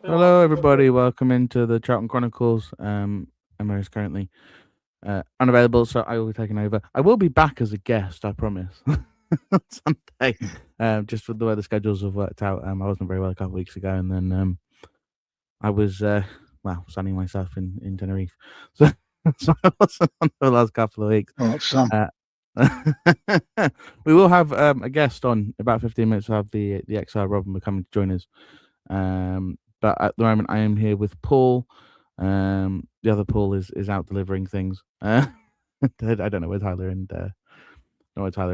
Hello, everybody. Welcome into the Charlton Chronicles. Emma is currently unavailable, so I will be taking over. I will be back as a guest, I promise, on Sunday. Just with the way the schedules have worked out. I wasn't very well a couple of weeks ago, and then I was sunning myself in Tenerife, so so I wasn't on the last couple of weeks. Oh, some. We will have a guest on about 15 minutes. We'll have the XR Robin coming to join us. But at the moment, I am here with Paul. The other Paul is out delivering things. I don't know where Tyler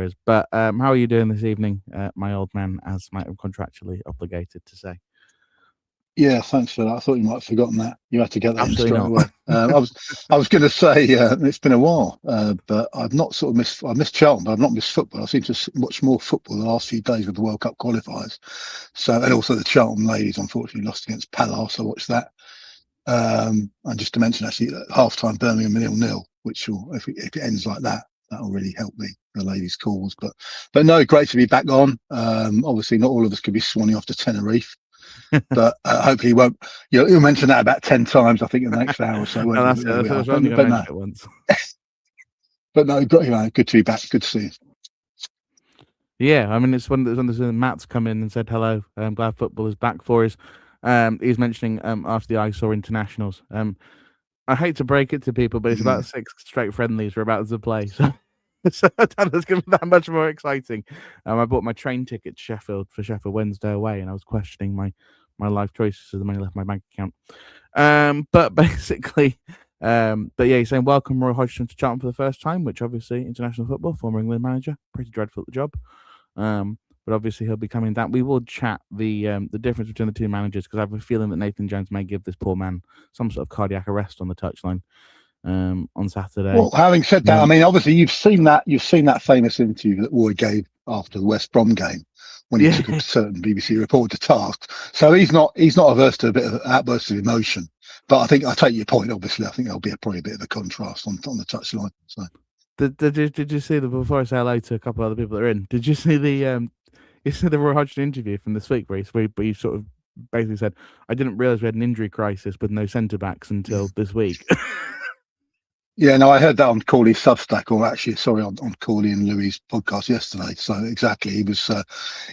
is. But how are you doing this evening, my old man, as I am contractually obligated to say? Yeah, thanks for that. I thought you might have forgotten that. You had to get that Absolutely in straight away. I was going to say it's been a while, but I've not sort of missed. I missed Charlton, but I've not missed football. I seem to watch more football the last few days with the World Cup qualifiers. So, and also the Charlton ladies unfortunately lost against Palace. I watched that. And just to mention, actually, at half-time Birmingham 0-0, which will, if it ends like that, that'll really help the ladies' cause. But no, great to be back on. Obviously, not all of us could be swanning off to Tenerife. But hopefully he won't. You'll mention that about 10 times, I think, in the next hour or so. No, that's only going to mention it once. But no, good to be back. Good to see you. Yeah, I mean, it's when Matt's come in and said hello. I'm glad football is back for us. He's mentioning after the ISOR internationals. I hate to break it to people, but it's about 6 straight friendlies we're about to play. So that's going to be that much more exciting. I bought my train ticket to Sheffield for Sheffield Wednesday away, and I was questioning my life choices as the money left my bank account. But basically, but yeah, he's saying welcome Roy Hodgson to Charlton for the first time, which obviously international football, former England manager, pretty dreadful at the job. But obviously he'll be coming down. We will chat the difference between the two managers, because I have a feeling that Nathan Jones may give this poor man some sort of cardiac arrest on the touchline on Saturday. Well, having said that, I mean, obviously you've seen that famous interview that Roy gave after the West Brom game when he took a certain BBC reporter to task. So he's not averse to a bit of outburst of emotion. But I think I take your point. Obviously, I think there'll be probably a bit of a contrast on the touchline. So did you see before I say hello to a couple of other people that are in? Did you see the Roy Hodgson interview from this week where he sort of basically said, "I didn't realise we had an injury crisis with no centre backs until this week." Yeah, no, I heard that on Corley's Substack, or actually, sorry, on Corley and Louis' podcast yesterday. So exactly, he was.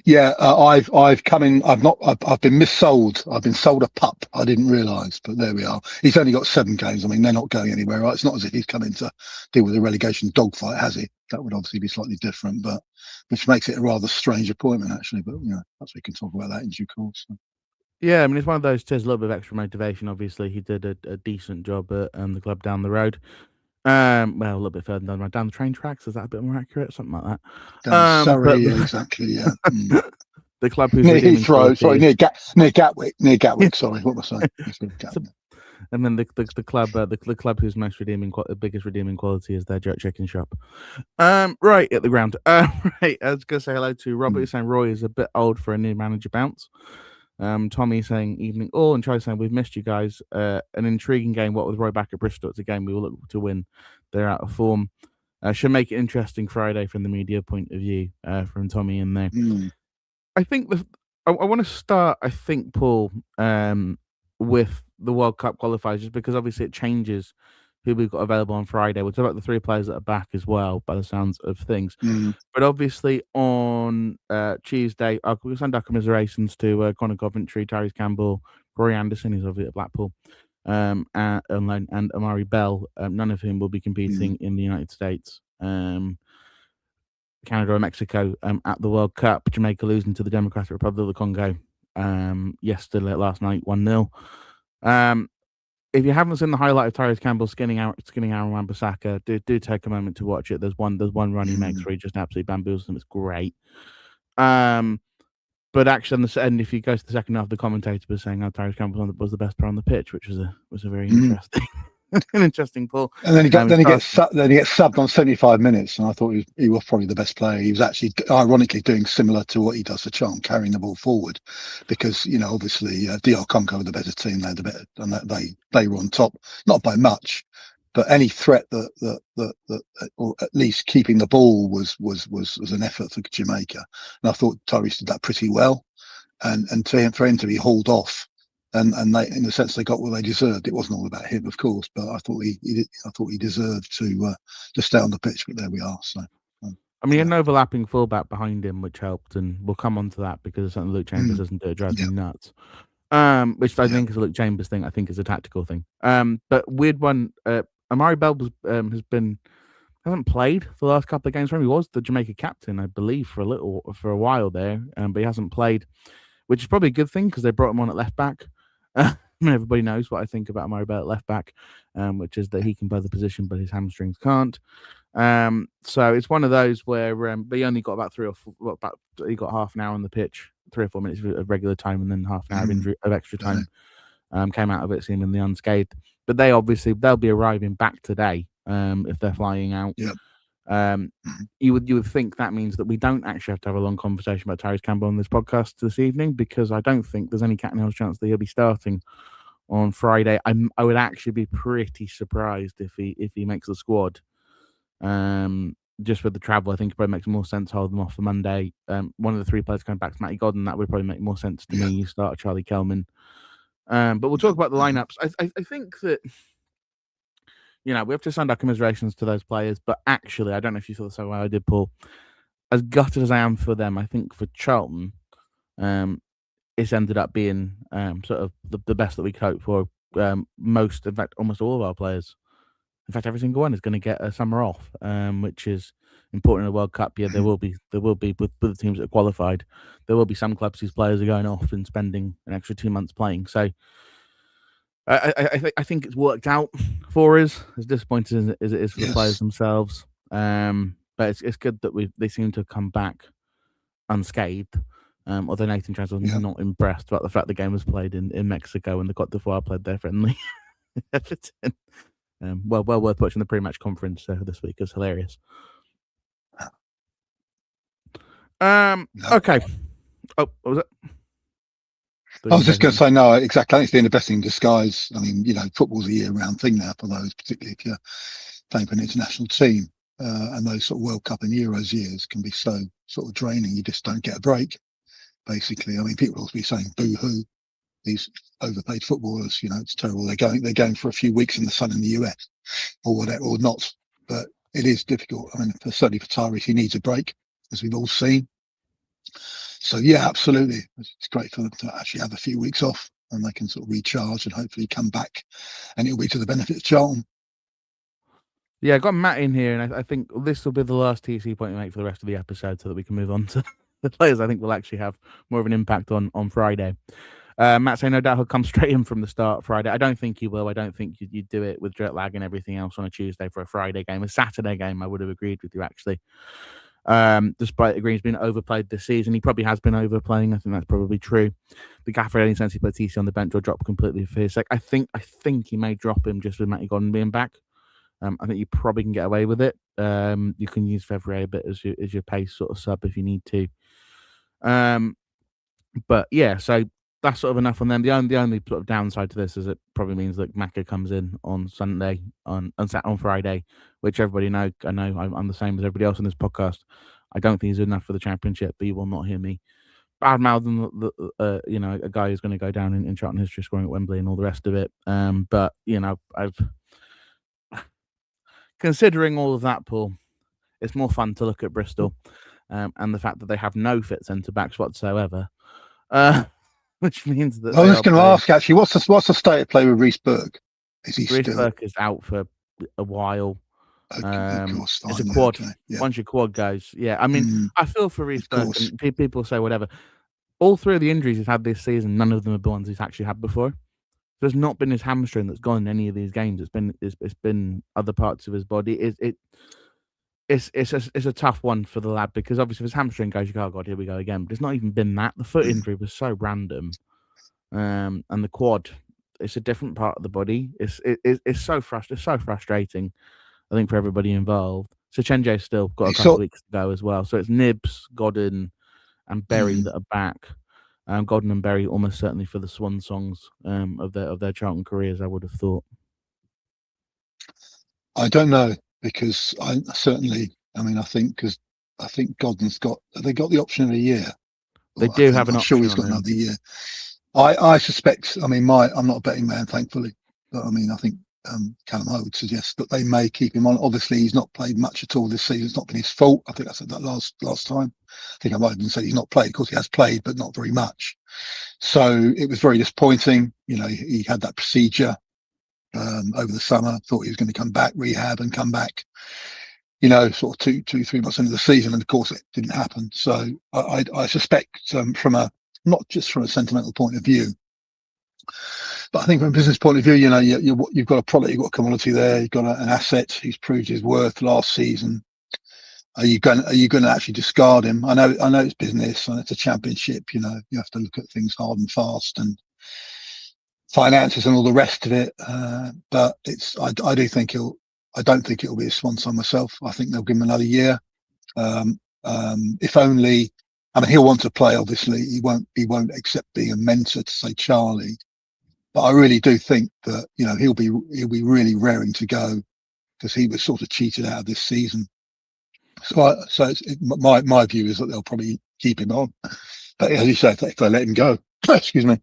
I've come in. I've been missold. I've been sold a pup. I didn't realise, but there we are. He's only got 7 games. I mean, they're not going anywhere, right? It's not as if he's come in to deal with a relegation dogfight, has he? That would obviously be slightly different, but which makes it a rather strange appointment, actually. But perhaps we can talk about that in due course. So. Yeah, I mean, it's one of those. There's a little bit of extra motivation. Obviously, he did a decent job at the club down the road. Well, a little bit further down the train tracks. Is that a bit more accurate? Something like that. Sorry, exactly. Yeah. The club who's near Heathrow, sorry, near Gatwick. Sorry, what was I saying? And then the club whose biggest redeeming quality is their jerk chicken shop. Right at the ground. Right. I was gonna say hello to Robert. He's saying Roy is a bit old for a new manager bounce. Tommy saying evening all, and Charlie saying we've missed you guys. An intriguing game. What with Roy back at Bristol? It's a game we will look to win. They're out of form. Should make it interesting Friday from the media point of view. From Tommy in there. I think I want to start. I think Paul with the World Cup qualifiers, just because obviously it changes who we've got available on Friday. We'll talk about the 3 players that are back as well, by the sounds of things. But obviously on Tuesday, we'll send our commiserations to Connor Coventry, Tyrese Campbell, Rory Anderson, who's obviously at Blackpool, and Amari Bell, none of whom will be competing in the United States, Canada or Mexico at the World Cup. Jamaica losing to the Democratic Republic of the Congo last night, 1-0. If you haven't seen the highlight of Tyrese Campbell skinning Aaron Wan-Bissaka, do take a moment to watch it. There's one run he makes where he just absolutely bamboozles him. It's great. But actually, on the end, if you go to the second half, the commentator was saying Tyrese Campbell was the best player on the pitch, which was a very interesting. An interesting pull. And then he gets subbed on 75 minutes, and I thought he was probably the best player. He was actually ironically doing similar to what he does for Charlton, carrying the ball forward, because obviously DR Congo were the better team. They had the better, and they were on top, not by much, but any threat that or at least keeping the ball was an effort for Jamaica, and I thought Tyrese did that pretty well. and for him to be hauled off. And they, in a sense, they got what they deserved. It wasn't all about him, of course, but I thought he deserved to stay on the pitch. But there we are. So, I mean, he had an overlapping fullback behind him, which helped, and we'll come on to that because something Luke Chambers doesn't do. It drives me nuts. Which I think is a Luke Chambers thing. I think is a tactical thing. But weird one. Amari Bell hasn't played for the last couple of games for him. He was the Jamaica captain, I believe, for a while there, but he hasn't played, which is probably a good thing because they brought him on at left back. Everybody knows what I think about Amari Bell at left back, which is that he can play the position, but his hamstrings can't. So it's one of those where but he only got about he got half an hour on the pitch, 3 or 4 minutes of regular time, and then half an hour of extra time. Came out of it seemingly unscathed. But they'll be arriving back today if they're flying out. You would think that means that we don't actually have to have a long conversation about Tyrese Campbell on this podcast this evening, because I don't think there's any cat and hell's chance that he'll be starting on Friday. I would actually be pretty surprised if he makes the squad. Just with the travel, I think it probably makes more sense to hold them off for Monday. One of the 3 players going back to Matty Godden, that would probably make more sense to me. You start Charlie Kelman. But we'll talk about the lineups. I think that, we have to send our commiserations to those players, but actually, I don't know if you saw the same way I did, Paul. As gutted as I am for them, I think for Charlton, it's ended up being sort of the best that we could hope for. Most, in fact, almost all of our players. In fact, every single one is going to get a summer off, which is important in the World Cup. Yeah, there will be with the teams that are qualified. There will be some clubs whose players are going off and spending an extra 2 months playing. So I think it's worked out for us, as disappointing as it is for the players themselves. But it's good that they seem to have come back unscathed. Although Nathan Trent was not impressed about the fact the game was played in Mexico and the Cote d'Ivoire played their friendly. Everton. Well worth watching the pre-match conference this week. It's hilarious. Okay. Oh, what was it? I was just going to say, no, exactly. I think it's been the best thing in disguise. I mean, football's a year-round thing now for those, particularly if you're playing for an international team. And those sort of World Cup and Euros years can be so sort of draining. You just don't get a break, basically. I mean, people will be saying boo-hoo, these overpaid footballers, it's terrible. They're going for a few weeks in the sun in the US or whatever, or not. But it is difficult. I mean, certainly for Tyrese, he needs a break, as we've all seen. So yeah, absolutely. It's great for them to actually have a few weeks off and they can sort of recharge and hopefully come back, and it'll be to the benefit of Charlton. Yeah, I got Matt in here, and I think this will be the last TC point we make for the rest of the episode, so that we can move on to the players I think will actually have more of an impact on Friday. Matt saying no doubt he'll come straight in from the start Friday. I don't think he will. I don't think you'd do it with jet lag and everything else on a Tuesday for a Friday game. A Saturday game, I would have agreed with you, actually. Despite the Green's been overplayed this season, he probably has been overplaying. I think that's probably true. The gaffer, any sense he put TC on the bench or drop completely for his sake. I think he may drop him just with Matty Godden being back. I think you probably can get away with it. You can use Fevrier a bit as your pace sort of sub if you need to. But yeah, so that's sort of enough on them. The only sort of downside to this is it probably means that Maka comes in on Sunday, on Friday, which everybody know. I know I'm the same as everybody else on this podcast. I don't think he's enough for the Championship, but you will not hear me badmouthing a guy who's going to go down in Charlton history, scoring at Wembley and all the rest of it. But I've considering all of that, Paul, it's more fun to look at Bristol and the fact that they have no fit centre backs whatsoever. Which means that I was going to ask, actually, what's the state of play with Reece Burke? Is he Reece Burke is out for a while. Of course, it's a quad. Okay. Yeah. Once your quad goes, yeah. I mean, I feel for Reece Burke. And people say whatever. All 3 of the injuries he's had this season, none of them are the ones he's actually had before. There's not been his hamstring that's gone in any of these games. It's been other parts of his body. It's a tough one for the lad, because obviously if his hamstring goes, you go, oh God, here we go again. But it's not even been that. The foot injury was so random, and the quad, it's a different part of the body. It's so frustrating, I think, for everybody involved. So Chenje's still got a couple of weeks to go as well. So it's Nibs, Godden, and Berry that are back. Godden and Berry almost certainly for the swan songs of their Charlton careers, I would have thought. I don't know, because I think Godden's got the option of a year. They Well, do have an I'm sure option he's on got him. another year. I suspect. I mean, I'm not a betting man, thankfully, but I mean, I think Callum, I would suggest that they may keep him on. Obviously, he's not played much at all this season. It's not been his fault. I think I said that last time. I think I might have even said he's not played. Of course, he has played, but not very much. So it was very disappointing. You know, he had that procedure over the summer. Thought he was going to come back, rehab, and come back. You know, sort of 3 months into the season, and of course, it didn't happen. So I suspect from a not just from a sentimental point of view, but I think from a business point of view, you know, you've got a product, you've got a commodity there, you've got an asset. He's proved his worth last season. Are you going to actually discard him? I know it's business and it's a championship. You know, you have to look at things hard and fast and finances and all the rest of it. But I do think I don't think it'll be a swan song myself. I think they'll give him another year. If only, I mean, he'll want to play. Obviously, he won't accept being a mentor to say Charlie. But I really do think that, you know, he'll be really raring to go because he was sort of cheated out of this season. So my view is that they'll probably keep him on. But as you say, if they let him go, excuse me,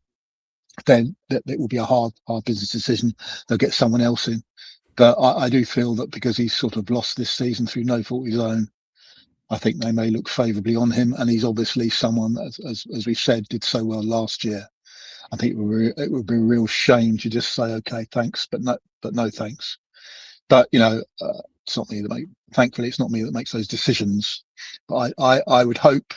then it will be a hard business decision. They'll get someone else in. But I do feel that because he's sort of lost this season through no fault of his own, I think they may look favourably on him. And he's obviously someone that, as we said, did so well last year. I think it would be a real shame to just say, okay, thanks, but no thanks. But, you know, it's not me thankfully, it's not me that makes those decisions. But I would hope,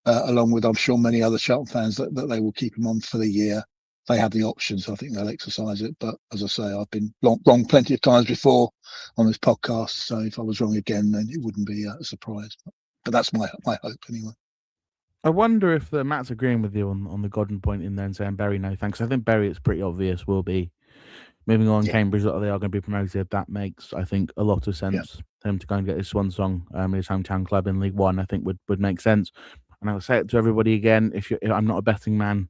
along with, I'm sure, many other Charlton fans, that they will keep him on for the year. They have the option, so I think they'll exercise it. But as I say, I've been wrong plenty of times before on this podcast. So if I was wrong again, then it wouldn't be a surprise. But that's my hope anyway. I wonder if Matt's agreeing with you on the Godden point in there and saying Bury no thanks. I think Bury, it's pretty obvious, will be moving on. Yeah. Cambridge, they are going to be promoted. That makes, I think, a lot of sense. Yeah. Him to go and get his swan song in his hometown club in League One, I think would make sense. And I'll say it to everybody again: if I'm not a betting man,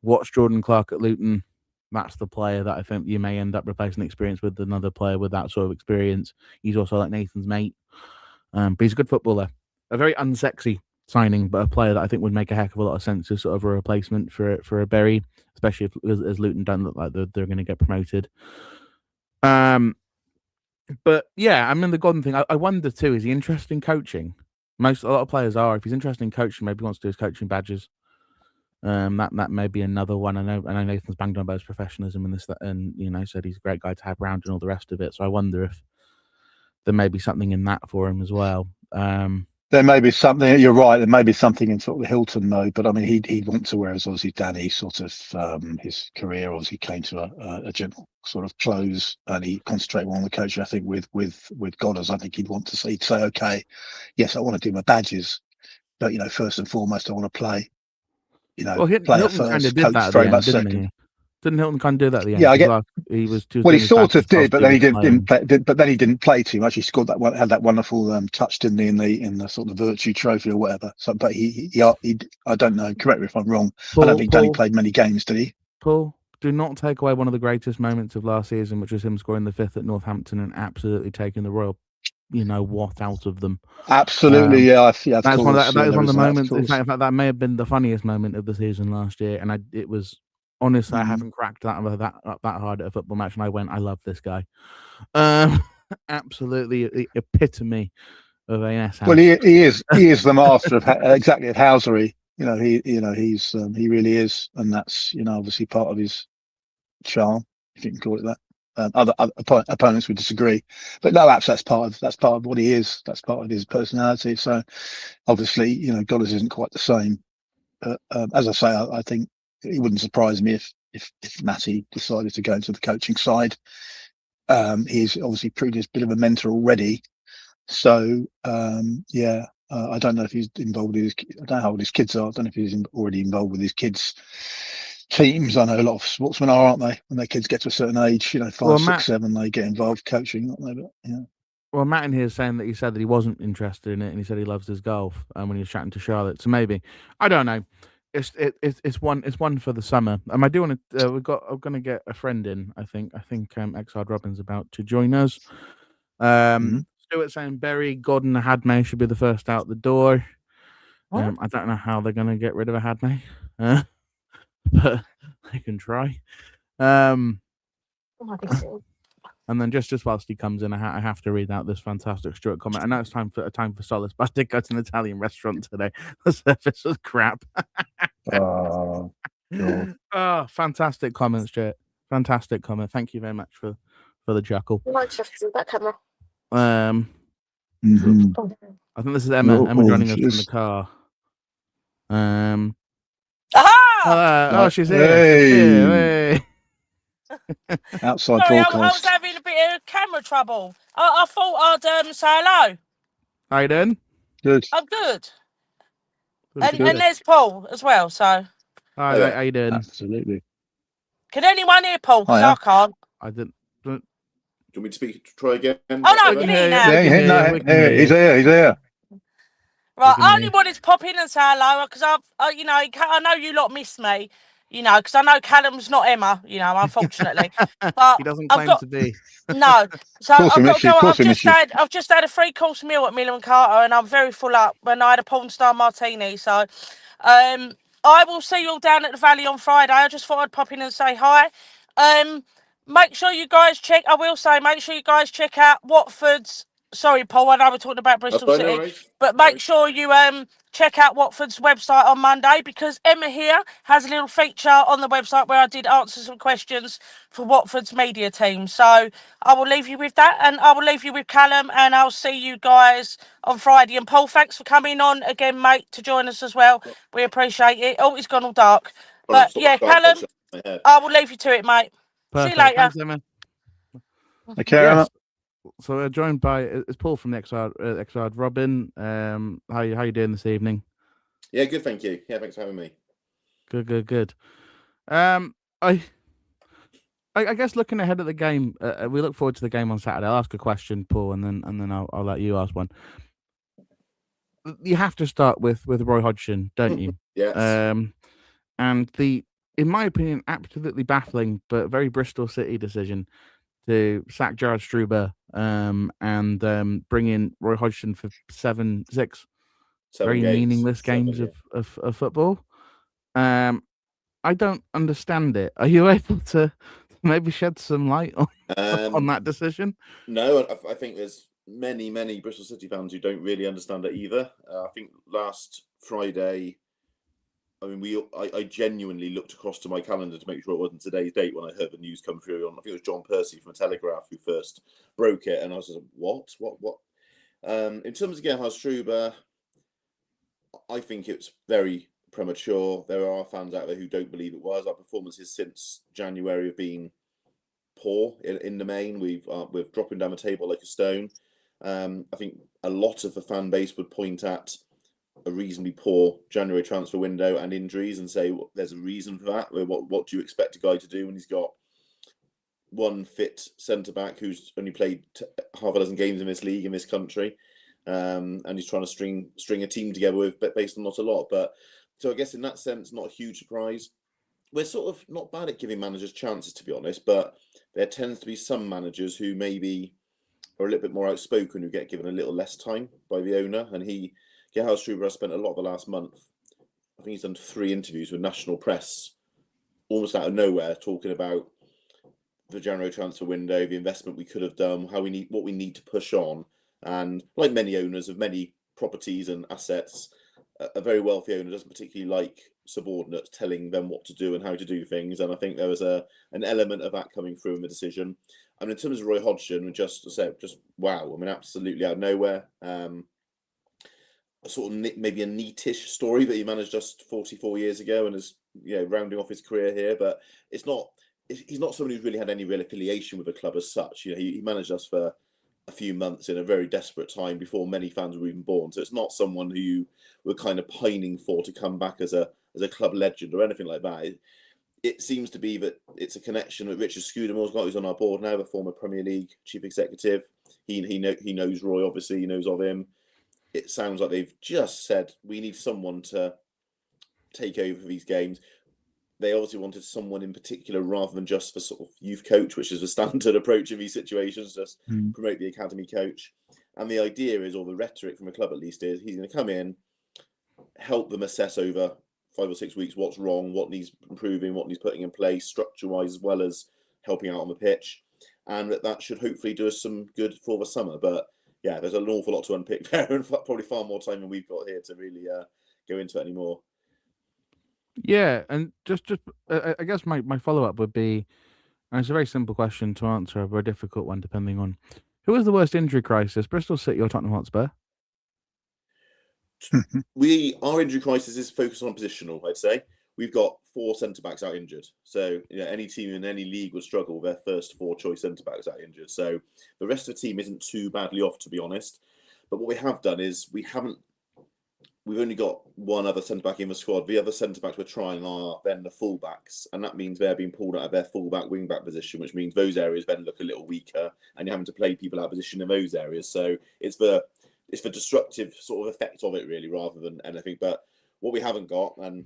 watch Jordan Clark at Luton. That's the player that I think you may end up replacing experience with another player with that sort of experience. He's also like Nathan's mate, but he's a good footballer. A very unsexy signing, but a player that I think would make a heck of a lot of sense as sort of a replacement for a Bury, especially if, as Luton don't look like they're going to get promoted. But yeah, I mean, the Godden thing, I wonder too, is he interested in coaching? A lot of players are. If he's interested in coaching, maybe he wants to do his coaching badges. That may be another one. I know Nathan's banged on about his professionalism and this, and you know, said he's a great guy to have around and all the rest of it. So I wonder if there may be something in that for him as well. There may be something. You're right. There may be something in sort of the Hilton mode, but I mean, he'd want to. Whereas obviously Danny, sort of his career obviously came to a gentle sort of close, and he concentrated on the coaching. I think with Goddard, I think he'd want to say, okay, yes, I want to do my badges, but you know, first and foremost, I want to play. You know, player Hilton first, kind of did coach that very end, much didn't second. He? Didn't Hilton kind of do that at the end? Yeah, I get. He was Well, he sort of did, but then he didn't play. But then he didn't play too much. He scored that one, had that wonderful touch, didn't he, in the sort of virtue trophy or whatever. So, but he I don't know. Correct me if I'm wrong. I don't think Danny played many games, did he? Paul, do not take away one of the greatest moments of last season, which was him scoring the 5th at Northampton and absolutely taking the Royal, you know what, out of them. Absolutely, yeah. That is one of the moments. In fact, that may have been the funniest moment of the season last year, and it was. Honestly, I haven't cracked that hard at a football match, and I went, I love this guy. Absolutely, the epitome of AS House. Well, he is the master of exactly of housery. You know, he's he really is, and that's, you know, obviously part of his charm, if you can call it that. Other opponents would disagree, but no, that's part of what he is. That's part of his personality. So obviously, you know, Goddard isn't quite the same. But as I say, I think it wouldn't surprise me if Matty decided to go into the coaching side. He's obviously proved his bit of a mentor already. So I don't know if he's involved with I don't know how old his kids are. I don't know if he's already involved with his kids' teams. I know a lot of sportsmen are, aren't they? When their kids get to a certain age, you know, 5, 6, 7, they get involved coaching, aren't they? But, yeah. Well, Matt in here is saying that he said that he wasn't interested in it, and he said he loves his golf. When he was chatting to Charlotte, so maybe, I don't know. It's one for the summer. I do want to. I'm going to get a friend in. I think Exard Robin's about to join us. Stuart saying Bury, Godden, Hadmay should be the first out the door. I don't know how they're going to get rid of a Hadney, but they can try. And then just whilst he comes in, I have to read out this fantastic Stuart comment. I know it's time for solace, but I did go to an Italian restaurant today. The service was crap. Oh, God. Oh, fantastic comment, Stuart. Fantastic comment. Thank you very much for the chuckle. That camera. Mhm. I think this is Emma. Oh, Emma joining us jeez. from the car. Aha! She's here. Hey. She's here. Hey. Outside Sorry, I was broadcast. having a bit of camera trouble. I thought I'd say hello. How you doing? Good. I'm good. Good, And good. there's Paul as well, so. Hi, how you doing? Absolutely. Can anyone hear Paul? Because I Hiya. can't. I didn't. Do you want me to speak? Try again? Oh, no, I We can can hear you hear now. you. Yeah, We can hear he's you. there. He's there. Right, can I hear only you. wanted to pop in and say hello because I know you lot miss me, because I know Callum's not Emma, unfortunately. But He doesn't I've claim got to be. no, so Of course I've we got miss to you. go. Of course we miss you. I've just had a 3-course meal at Mill and Carter, and I'm very full up. When I had a porn star martini, so I will see you all down at the Valley on Friday. I just thought I'd pop in and say hi. Make sure you guys check. I will say, make sure you guys check out Watford's. Sorry, Paul. I know we're talking about Bristol fine, City, no worries. but make sure you check out Watford's website on Monday because Emma here has a little feature on the website where I did answer some questions for Watford's media team. So I will leave you with that, and I will leave you with Callum, and I'll see you guys on Friday. And Paul, thanks for coming on again, mate, to join us as well. We appreciate it. Oh, it's gone all dark, but yeah, Callum, I will leave you to it, mate. Perfect. See you later. Thanks, Emma. Okay, Yes. So we're joined by it's Paul from the Exard. Robin, how you doing this evening? Yeah, good, thank you. Yeah, thanks for having me. Good. I guess looking ahead at the game, we look forward to the game on Saturday. I'll ask a question, Paul, and then I'll let you ask one. You have to start with Roy Hodgson, don't you? Yes. And in my opinion, absolutely baffling but very Bristol City decision to sack Gerard Struber and bring in Roy Hodgson for six very meaningless games of football. I don't understand it. Are you able to maybe shed some light on that decision? No, I think there's many Bristol City fans who don't really understand it either. I think last Friday, I genuinely looked across to my calendar to make sure it wasn't today's date when I heard the news come through. I think it was John Percy from the Telegraph who first broke it, and I was like, what? In terms of Gerhard Struber, I think it's very premature. There are fans out there who don't believe it was. Our performances since January have been poor in the main. We're dropping down the table like a stone. I think a lot of the fan base would point at a reasonably poor January transfer window and injuries and say there's a reason for that. What do you expect a guy to do when he's got one fit centre back who's only played half a dozen games in this league in this country, and he's trying to string a team together with based on not a lot. But so I guess in that sense, not a huge surprise. We're sort of not bad at giving managers chances, to be honest, but there tends to be some managers who maybe are a little bit more outspoken, who get given a little less time by the owner. And Gerhard Struber has spent a lot of the last month, I think he's done 3 interviews with national press, almost out of nowhere, talking about the January transfer window, the investment we could have done, what we need to push on. And like many owners of many properties and assets, a very wealthy owner doesn't particularly like subordinates telling them what to do and how to do things. And I think there was an element of that coming through in the decision. I mean, in terms of Roy Hodgson, just wow. I mean, absolutely out of nowhere. A sort of maybe a neatish story that he managed just 44 years ago and is rounding off his career here. But he's not somebody who's really had any real affiliation with the club as such. He managed us for a few months in a very desperate time before many fans were even born. So it's not someone who you were kind of pining for to come back as a club legend or anything like that. It seems to be that it's a connection that Richard Scudamore's got, who's on our board now, the former Premier League chief executive. He knows Roy, obviously, he knows of him. It sounds like they've just said, we need someone to take over for these games. They obviously wanted someone in particular rather than just the sort of youth coach, which is the standard approach in these situations, just promote the academy coach. And the idea is, or the rhetoric from the club at least, is he's going to come in, help them assess over 5 or 6 weeks what's wrong, what needs improving, what needs putting in place structure-wise, as well as helping out on the pitch. And that should hopefully do us some good for the summer. But yeah, there's an awful lot to unpick there, and probably far more time than we've got here to really go into it anymore. Yeah, and just I guess my follow-up would be, and it's a very simple question to answer, a very difficult one depending on who was the worst injury crisis, Bristol City or Tottenham Hotspur? Our injury crisis is focused on positional, I'd say. We've got 4 centre-backs out injured. So any team in any league would struggle with their first 4 choice centre-backs out injured. So the rest of the team isn't too badly off, to be honest. But what we have done is we've only got one other centre-back in the squad. The other centre-backs we're trying are then the full-backs. And that means they're being pulled out of their full-back, wing-back position, which means those areas then look a little weaker and you're having to play people out of position in those areas. So it's the destructive sort of effect of it, really, rather than anything. But what we haven't got, and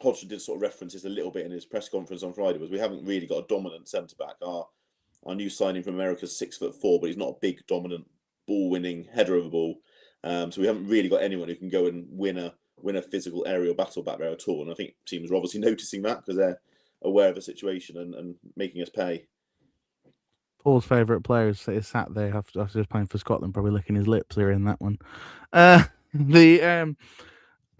Hodgson did sort of reference this a little bit in his press conference on Friday, was we haven't really got a dominant centre-back. Our new signing from America is 6'4", but he's not a big, dominant, ball-winning header of a ball. So we haven't really got anyone who can go and win a physical aerial battle back there at all. And I think teams are obviously noticing that because they're aware of the situation and making us pay. Paul's favourite player is sat there after just playing for Scotland, probably licking his lips hearing that one. I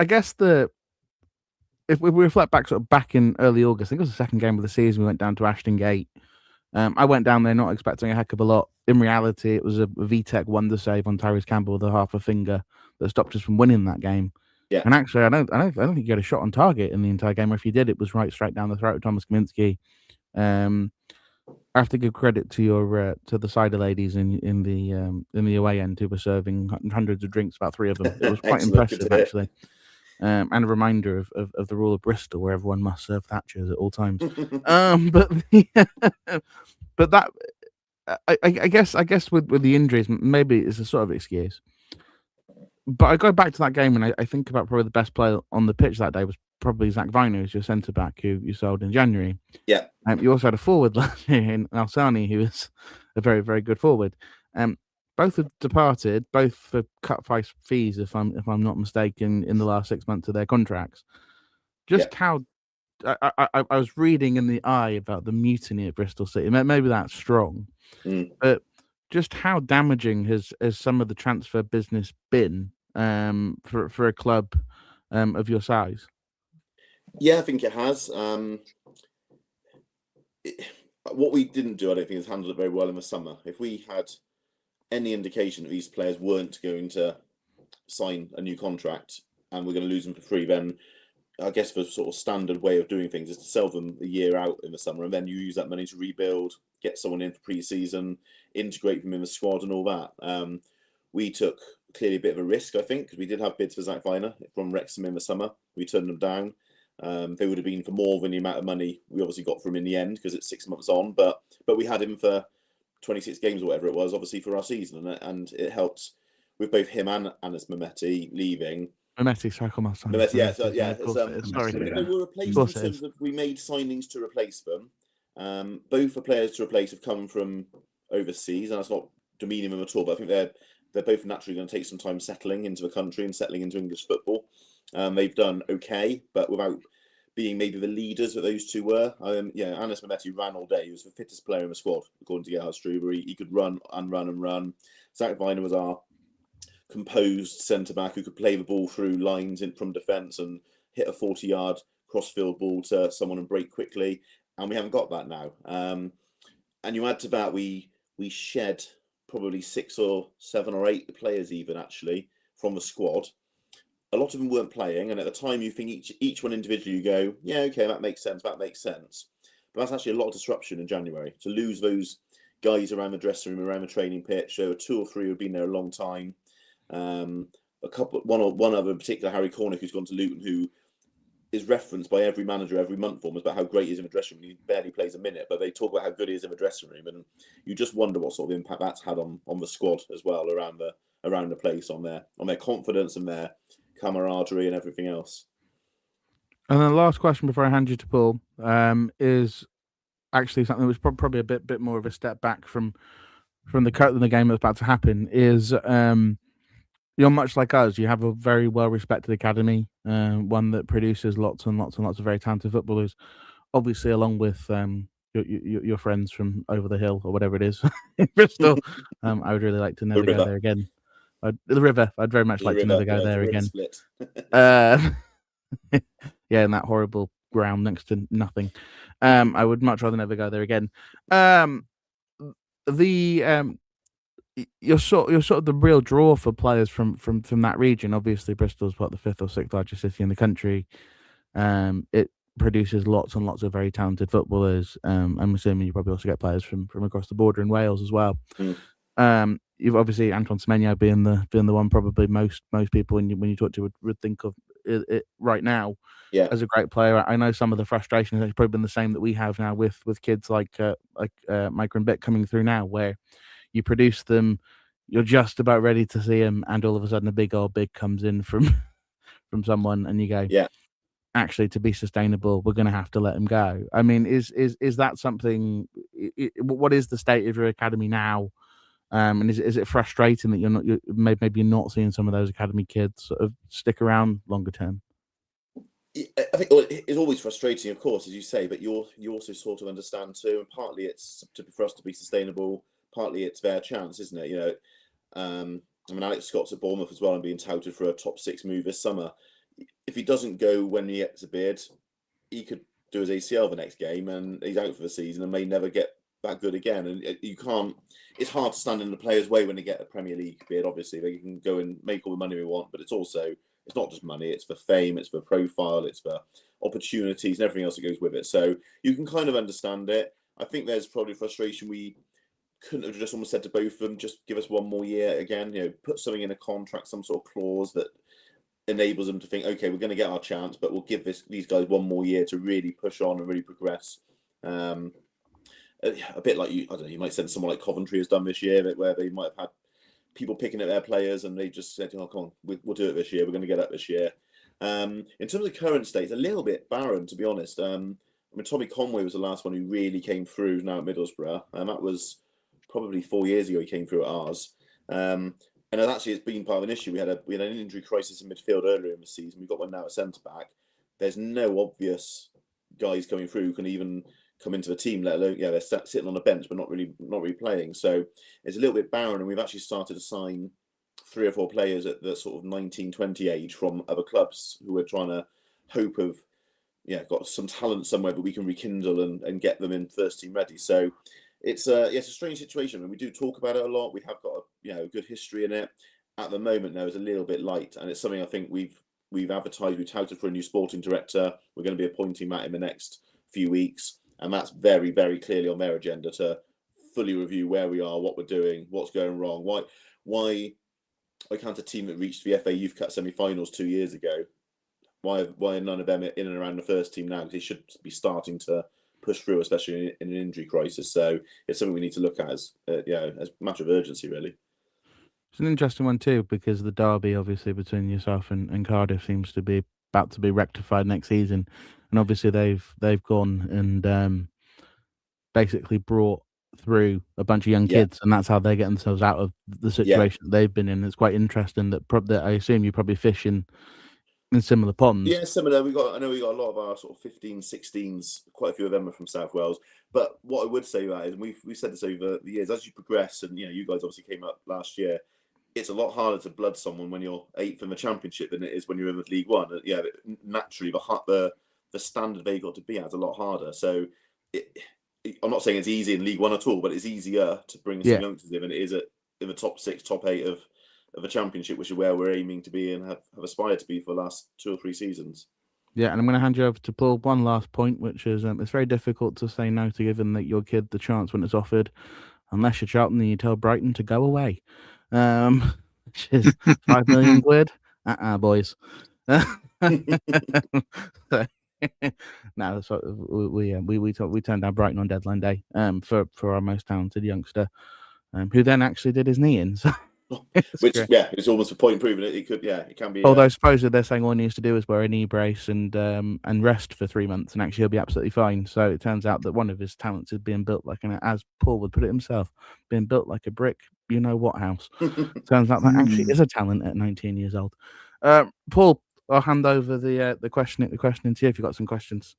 guess if we reflect back in early August, I think it was the second game of the season, we went down to Ashton Gate. I went down there not expecting a heck of a lot. In reality, it was a VTech wonder save on Tyrese Campbell with a half a finger that stopped us from winning that game. Yeah. And actually, I don't think he got a shot on target in the entire game. Or if he did, it was right straight down the throat of Thomas Kaminski. I have to give credit to the cider ladies in the away end who were serving hundreds of drinks, about 3 of them. It was quite impressive, actually. And a reminder of the rule of Bristol, where everyone must serve Thatchers at all times. But that, I guess with the injuries, maybe it's a sort of excuse. But I go back to that game and I think about probably the best player on the pitch that day was probably Zach Viner, who's your centre back who you sold in January. Yeah. You also had a forward last year in Alsani, who is a very, very good forward. Both have departed, both for cut price fees, if I'm not mistaken, in the last 6 months of their contracts. How I was reading in the eye about the mutiny at Bristol City. Maybe that's strong, but just how damaging has some of the transfer business been for a club of your size? Yeah, I think it has. What we didn't do, I don't think, is handle it very well in the summer. If we had any indication that these players weren't going to sign a new contract and we're going to lose them for free, then I guess the sort of standard way of doing things is to sell them a year out in the summer, and then you use that money to rebuild, get someone in for pre-season, integrate them in the squad and all that. We took clearly a bit of a risk, I think, because we did have bids for Zach Viner from Wrexham in the summer. We turned them down. They would have been for more than the amount of money we obviously got from him in the end, because it's 6 months on. But we had him for 26 games or whatever it was, obviously for our season, and it helped with both him and Anis Mehmeti leaving. Mehmeti, sorry, come on, sorry. Mehmeti, yeah, so, yeah. Sorry. They were replaced in terms of we made signings to replace them. Both the players to replace have come from overseas, and that's not demeaning them at all. But I think they're both naturally going to take some time settling into the country and settling into English football. They've done okay, but without being maybe the leaders that those two were. Anis Mehmeti ran all day. He was the fittest player in the squad, according to Gerhard Struber. He could run and run and run. Zach Viner was our composed centre-back who could play the ball through lines from defence and hit a 40-yard cross-field ball to someone and break quickly. And we haven't got that now. And you add to that, we shed probably 6 or 7 or 8 players even, actually, from the squad. A lot of them weren't playing, and at the time you think each one individually, you go, yeah, okay, that makes sense. But that's actually a lot of disruption in January. To lose those guys around the dressing room, around the training pitch, there were 2 or 3 who've been there a long time. One other in particular, Harry Cornick, who's gone to Luton, who is referenced by every manager every month almost about how great he is in the dressing room. He barely plays a minute, but they talk about how good he is in the dressing room, and you just wonder what sort of impact that's had on the squad as well, around the place, on their confidence and their camaraderie and everything else. And then the last question before I hand you to Paul is actually something that was probably a bit more of a step back from the game that's about to happen. Is You're much like us. You have a very well-respected academy, one that produces lots and lots and lots of very talented footballers. Obviously, along with your friends from over the hill or whatever it is in Bristol. I would really like to never go river. there again. The river. I'd very much The like to river, never go yeah, there the river again. split. Yeah, in that horrible ground next to nothing. I would much rather never go there again. You're sort of the real draw for players from that region. Obviously, Bristol's the 5th or 6th largest city in the country. It produces lots and lots of very talented footballers. I'm assuming you probably also get players from across the border in Wales as well. You've obviously Antoine Semenyo being the one probably most people when you talk to would think of it right now. Yeah. As a great player. I know some of the frustration has probably been the same that we have now with kids like Micro and Bit coming through now, where you produce them, you're just about ready to see them, and all of a sudden a big comes in from someone, and you go, yeah. Actually, to be sustainable, we're going to have to let him go. I mean, is that something? What is the state of your academy now? And is it frustrating that maybe you're not seeing some of those academy kids sort of stick around longer term? I think it's always frustrating, of course, as you say, but you also sort of understand too, and partly it's for us to be sustainable, partly it's their chance, isn't it? I mean, Alex Scott's at Bournemouth as well and being touted for a top 6 move this summer. If he doesn't go when he gets a bid, he could do his ACL the next game and he's out for the season and may never get that good again. And you can't. It's hard to stand in the players' way when they get a Premier League bid. Obviously, they can go and make all the money we want, but it's not just money. It's for fame. It's for profile. It's for opportunities and everything else that goes with it. So you can kind of understand it. I think there's probably frustration. We couldn't have just almost said to both of them, just give us one more year again. Put something in a contract, some sort of clause that enables them to think, okay, we're going to get our chance, but we'll give these guys one more year to really push on and really progress. A bit like you might send someone like Coventry has done this year, where they might have had people picking at their players and they just said, oh, come on, we'll do it this year. We're going to get up this year. In terms of current state, it's a little bit barren, to be honest. I mean, Tommy Conway was the last one who really came through now at Middlesbrough, and that was probably 4 years ago he came through at ours. And actually, it's been part of an issue. We had an injury crisis in midfield earlier in the season. We've got one now at centre back. There's no obvious guys coming through who can even come into the team, let alone they're sitting on the bench but not really playing. So it's a little bit barren, and we've actually started to sign 3 or 4 players at the sort of 19, 20 age from other clubs who are trying to hope of got some talent somewhere that we can rekindle and get them in first team ready. So it's a strange situation, and we do talk about it a lot. We have got a good history in it. At the moment, though, it's a little bit light, and it's something I think we've advertised. We've touted for a new sporting director. We're going to be appointing that in the next few weeks, and that's very, very clearly on their agenda to fully review where we are, what we're doing, what's going wrong. Why can't a team that reached the FA Youth Cup semi-finals 2 years ago? Why are none of them in and around the first team now? Because they should be starting to push through, especially in an injury crisis. So it's something we need to look at as a matter of urgency, really. It's an interesting one too, because the derby, obviously, between yourself and Cardiff seems to be about to be rectified next season, and obviously they've gone and basically brought through a bunch of young kids, and that's how they get themselves out of the situation that they've been in. It's quite interesting that I assume you probably fish in similar ponds. Yeah, similar. I know we got a lot of our sort of 15, 16s. Quite a few of them are from South Wales. But what I would say about it is, and we've said this over the years, as you progress, and you guys obviously came up last year, it's a lot harder to blood someone when you're 8th in the Championship than it is when you're in with League One. Naturally, the standard they got to be at is a lot harder. So I'm not saying it's easy in League One at all, but it's easier to bring some youngsters in than it is in the top 6, top 8 of a Championship, which is where we're aiming to be and have aspired to be for the last 2 or 3 seasons. Yeah, and I'm going to hand you over to Paul. One last point, which is it's very difficult to say no to giving your kid the chance when it's offered, unless you're Charlton and you tell Brighton to go away, which is 5 million quid. Boys. No, so we turned down Brighton on deadline day for our most talented youngster, who then actually did his knee in. So. It's almost a point proving it. It can be. Although supposedly they're saying all he needs to do is wear a knee brace and rest for 3 months, and actually he'll be absolutely fine. So it turns out that one of his talents is being built like as Paul would put it himself, being built like a brick you know what house. Turns out that actually is a talent at 19 years old. Paul, I'll hand over the questioning to you if you've got some questions.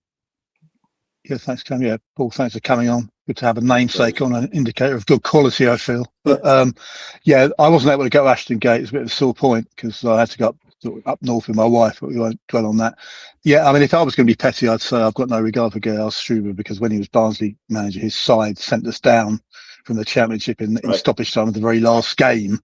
Yeah, thanks, Cam. Yeah, Paul, thanks for coming on. Good to have a namesake on, an indicator of good quality, I feel. But yeah, I wasn't able to go to Ashton Gate. It's a bit of a sore point because I had to go up north with my wife, but we won't dwell on that. Yeah, I mean, if I was going to be petty, I'd say I've got no regard for Gail Struber because when he was Barnsley manager, his side sent us down from the Championship in stoppage time of the very last game.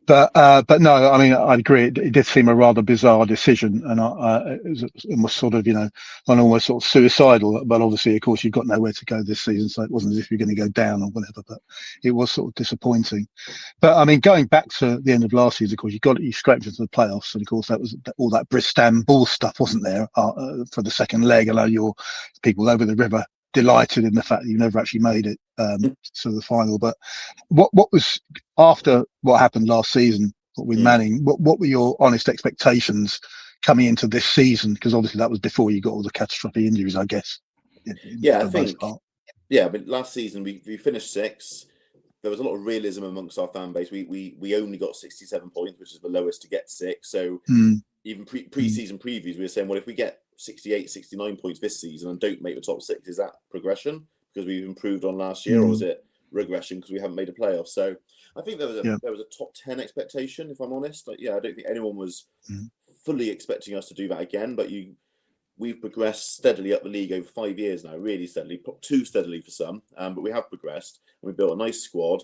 But no, I mean, I agree. It did seem a rather bizarre decision, and it was sort of, and almost sort of suicidal. But obviously, of course, you've got nowhere to go this season, so it wasn't as if you're going to go down or whatever. But it was sort of disappointing. But I mean, going back to the end of last season, of course, you scraped into the playoffs, and of course, that was all that Bristol ball stuff, wasn't there, for the second leg? I know your people over the river delighted in the fact that you never actually made it to the final. But what was after what happened last season with Manning? What were your honest expectations coming into this season? Because obviously that was before you got all the catastrophic injuries, I guess. I think. Yeah, but last season we finished 6th. There was a lot of realism amongst our fan base. We only got 67 points, which is the lowest to get 6. So even pre-season previews, we were saying, well, if we get 68, 69 points this season and don't make the top 6, is that progression because we've improved on last year, or is it regression because we haven't made a playoff? So I think there was a top 10 expectation, if I'm honest. I don't think anyone was fully expecting us to do that again, but we've progressed steadily up the league over 5 years now, really steadily, too steadily for some, but we have progressed, and we built a nice squad,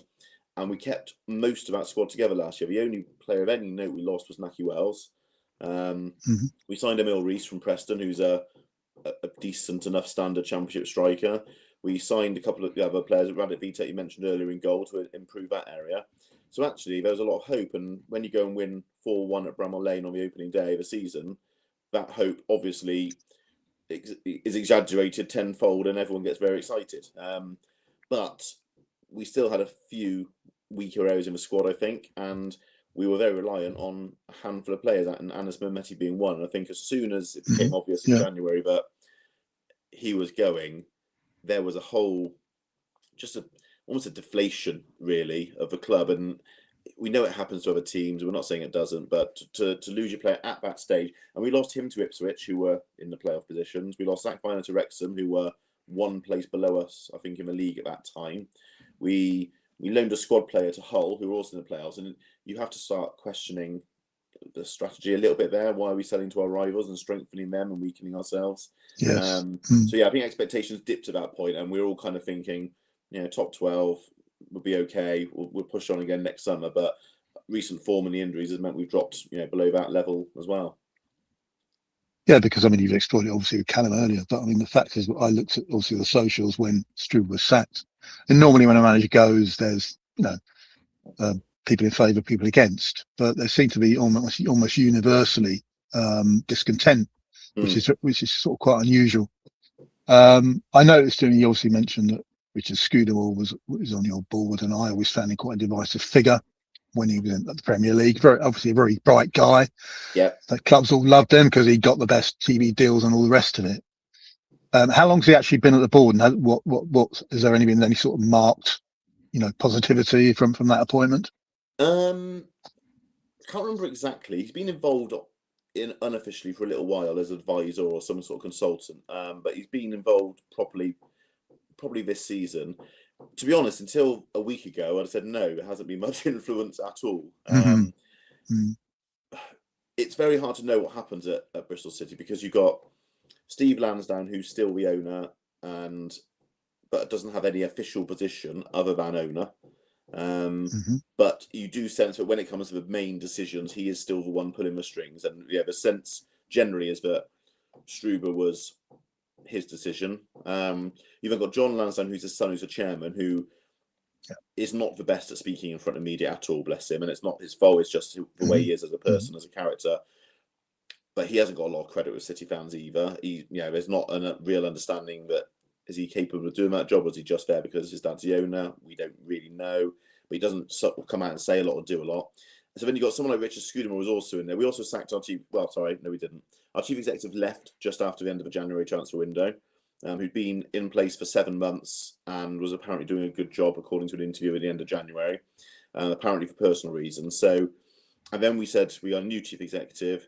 and we kept most of our squad together last year. The only player of any note we lost was Naki Wells. We signed Emil Rees from Preston, who's a decent enough standard Championship striker. We signed a couple of the other players, Radit Vitek, you mentioned earlier, in goal to improve that area. So actually, there was a lot of hope, and when you go and win 4-1 at Bramall Lane on the opening day of the season, that hope obviously is exaggerated tenfold, and everyone gets very excited. But we still had a few weaker areas in the squad, I think, and we were very reliant on a handful of players, and Anis Mehmeti being one. And I think as soon as it became obvious in January that he was going, there was a whole, almost a deflation, really, of the club. And we know it happens to other teams. We're not saying it doesn't, but to lose your player at that stage, and we lost him to Ipswich, who were in the playoff positions. We lost Zach Viner to Wrexham, who were one place below us, I think, in the league at that time. We loaned a squad player to Hull, who were also in the playoffs, and you have to start questioning the strategy a little bit there. Why are we selling to our rivals and strengthening them and weakening ourselves? Yes. So yeah, I think expectations dipped at that point, and we were all kind of thinking, top 12 would be okay. We'll push on again next summer, but recent form and the injuries has meant we've dropped, below that level as well. Yeah, because I mean, you've explored it obviously with Callum earlier, but I mean, the fact is, I looked at obviously the socials when Struber was sacked, and normally when a manager goes, there's people in favour, people against, but there seemed to be almost universally discontent, which is sort of quite unusual. I noticed, and you obviously mentioned that Richard Scudamore was on your board, and I always found him quite a divisive figure when he was in the Premier League. Obviously a very bright guy. Yeah, the clubs all loved him because he got the best TV deals and all the rest of it. How long has he actually been at the board, and what has there been any sort of marked, positivity from that appointment? I can't remember exactly. He's been involved unofficially for a little while as advisor or some sort of consultant, but he's been involved properly probably this season. To be honest, until a week ago, I'd said no, it hasn't been much influence at all. It's very hard to know what happens at Bristol City because you've got Steve Lansdowne, who's still the owner, but doesn't have any official position other than owner. But you do sense that when it comes to the main decisions, he is still the one pulling the strings. And the sense generally is that Struber was his decision. You've then got John Lansdowne, who's his son, who's a chairman, who is not the best at speaking in front of media at all, bless him. And it's not his fault, it's just the way he is as a person, as a character. But he hasn't got a lot of credit with City fans either. There's not a real understanding that is he capable of doing that job, or is he just there because his dad's the owner? We don't really know. But he doesn't come out and say a lot or do a lot. So then you've got someone like Richard Scudamore was also in there. We also sacked our chief... Well, sorry, no, we didn't. Our chief executive left just after the end of the January transfer window, who'd been in place for 7 months and was apparently doing a good job, according to an interview at the end of January. apparently for personal reasons. So, and then we said we got a new chief executive,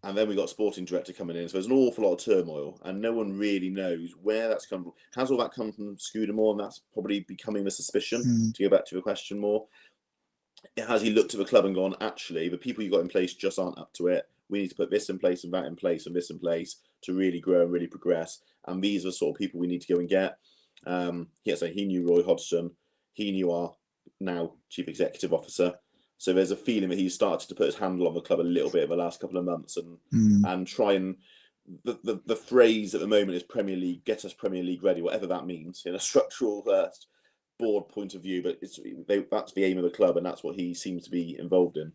and then we got a sporting director coming in. So there's an awful lot of turmoil, and no one really knows where that's come from. Has all that come from Scudamore? And that's probably becoming the suspicion, to go back to the question more. Has he looked at the club and gone, actually, the people you got in place just aren't up to it. We need to put this in place and that in place and this in place to really grow and really progress. And these are the sort of people we need to go and get. He knew Roy Hodgson. He knew our now chief executive officer. So there's a feeling that he's started to put his handle on the club a little bit in the last couple of months and try and the phrase at the moment is Premier League, get us Premier League ready, whatever that means in a structural board point of view. But that's the aim of the club, and that's what he seems to be involved in.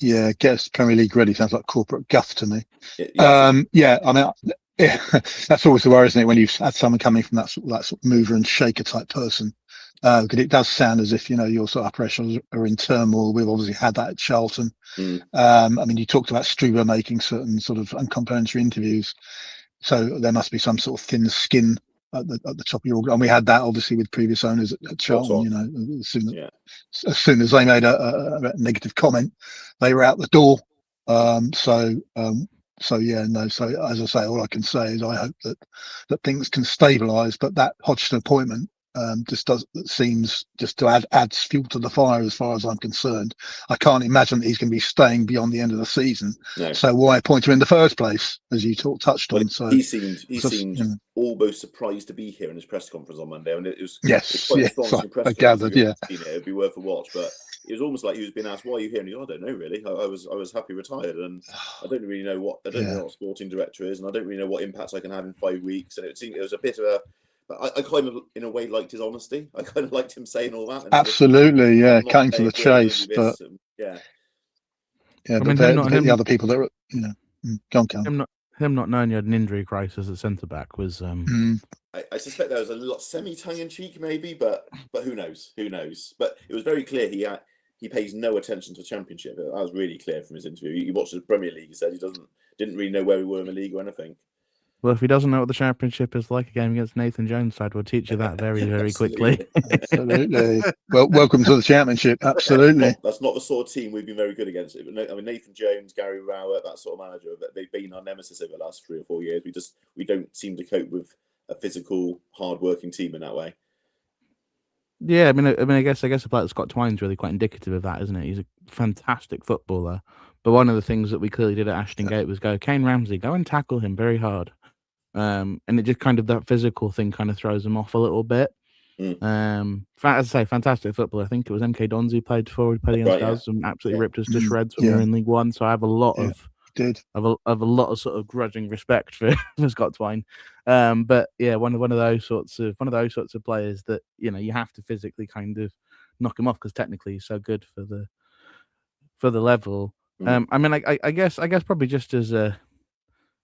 Yeah, get us Premier League ready sounds like corporate guff to me. Yeah, I mean, that's always the worry, isn't it, when you've had someone coming from that sort of mover and shaker type person. Because it does sound as if, your sort of operations are in turmoil. We've obviously had that at Charlton. I mean, you talked about Struber making certain sort of uncomplimentary interviews. So there must be some sort of thin skin at the top of your, and we had that obviously with previous owners at Charlton. As soon as they made a negative comment, they were out the door. So as I say, all I can say is I hope that things can stabilise. But that Hodgson appointment seems to add fuel to the fire as far as I'm concerned. I can't imagine that he's going to be staying beyond the end of the season. No. So why appoint him in the first place, as you touched on? So he seemed almost surprised to be here in his press conference on Monday. I mean, it was quite astonishing press conference. It'd be worth a watch, but it was almost like he was being asked, "Why are you here?" And he goes, "I don't know really. I was happy retired, and I don't really know what a sporting director is, and I don't really know what impacts I can have in 5 weeks." And it was a bit of a. But I kind of, in a way, liked his honesty. I kind of liked him saying all that. Absolutely, cutting to the chase. But I mean, the other people that go on. Him not knowing you had an injury crisis at centre back was. I suspect there was a lot semi-tongue in cheek, maybe, but who knows? Who knows? But it was very clear he pays no attention to the Championship. That was really clear from his interview. He watched the Premier League. He said he didn't really know where we were in the league or anything. Well, if he doesn't know what the Championship is like, a game against Nathan Jones' side will teach you that very, very quickly. Absolutely. Well, welcome to the Championship. Absolutely. That's not the sort of team we've been very good against. I mean, Nathan Jones, Gary Rowett, that sort of manager, they've been our nemesis over the last 3 or 4 years. We don't seem to cope with a physical, hard-working team in that way. Yeah, I mean, I guess a player like Scott Twine's really quite indicative of that, isn't it? He's a fantastic footballer, but one of the things that we clearly did at Ashton Gate was go, Kane Ramsey, go and tackle him very hard. And it just kind of, that physical thing kind of throws him off a little bit. As I say, fantastic football. I think it was MK Dons who played before. We played against us and absolutely ripped us to shreds when we were in League One. So I have a lot of sort of grudging respect for Scott Twine. But yeah, one of those sorts of players that you have to physically kind of knock him off because technically he's so good for the level. I mean, I guess probably just as a.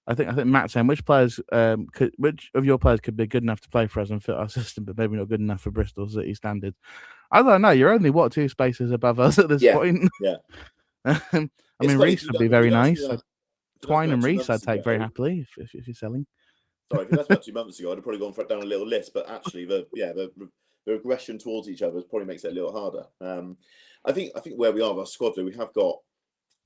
I think Matt's saying which of your players could be good enough to play for us and fit our system, but maybe not good enough for Bristol City standards. I don't know. You're only 2 spaces above us at this point. Yeah. I mean, Reece would be very nice. Twine and Reece, I'd take very happily if you're selling. Sorry, if that's about 2 months ago, I'd have probably gone down a little list. But actually, the aggression towards each other probably makes it a little harder. I think where we are, our squad, though, we have got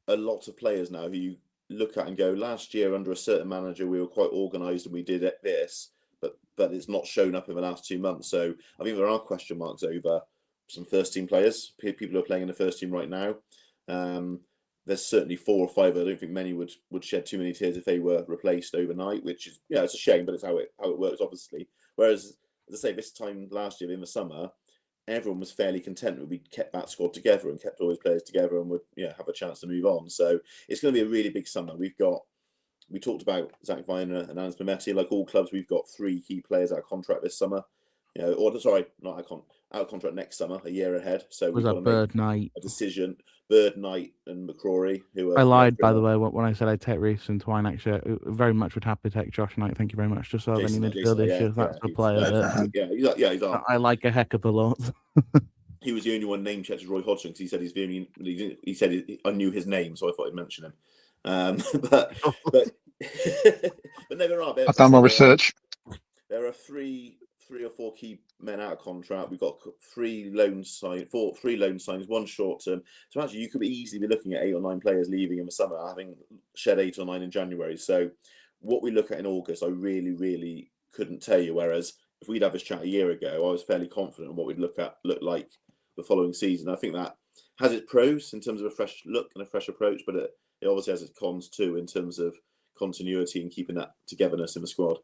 a lot of players now who you look at and go, last year under a certain manager we were quite organised and we did this, but it's not shown up in the last 2 months. So I think there are question marks over some first team players, people who are playing in the first team right now. There's certainly 4 or 5. I don't think many would shed too many tears if they were replaced overnight, which is it's a shame, but it's how it works, obviously. Whereas, as I say, this time last year in the summer, everyone was fairly content that we kept that squad together and kept all those players together and would have a chance to move on. So it's going to be a really big summer. We talked about Zach Viner and Anis Mehmeti. Like all clubs, we've got 3 key players out of contract this summer. Not out of contract next summer, a year ahead. So we've got to Bird Knight a decision. Bird Knight and McCrory, who are. I lied, by the way, when I said I'd take Reece and Twine. Actually, I very much would happily take Josh Knight. Thank you very much. Just so any midfield issues, that's a player. He's on. I like a heck of a lot. He was the only one name checked as Roy Hodgson because he said he said I knew his name, so I thought I'd mention him. But no, there are. I've done my research. There are three 3 or 4 key men out of contract. We've got 3 loan signings, 1 short term. So actually, you could easily be looking at 8 or 9 players leaving in the summer, having shed 8 or 9 in January. So what we look at in August, I really, really couldn't tell you. Whereas if we'd have this chat a year ago, I was fairly confident on what we'd look like the following season. I think that has its pros in terms of a fresh look and a fresh approach, but it obviously has its cons too in terms of continuity and keeping that togetherness in the squad.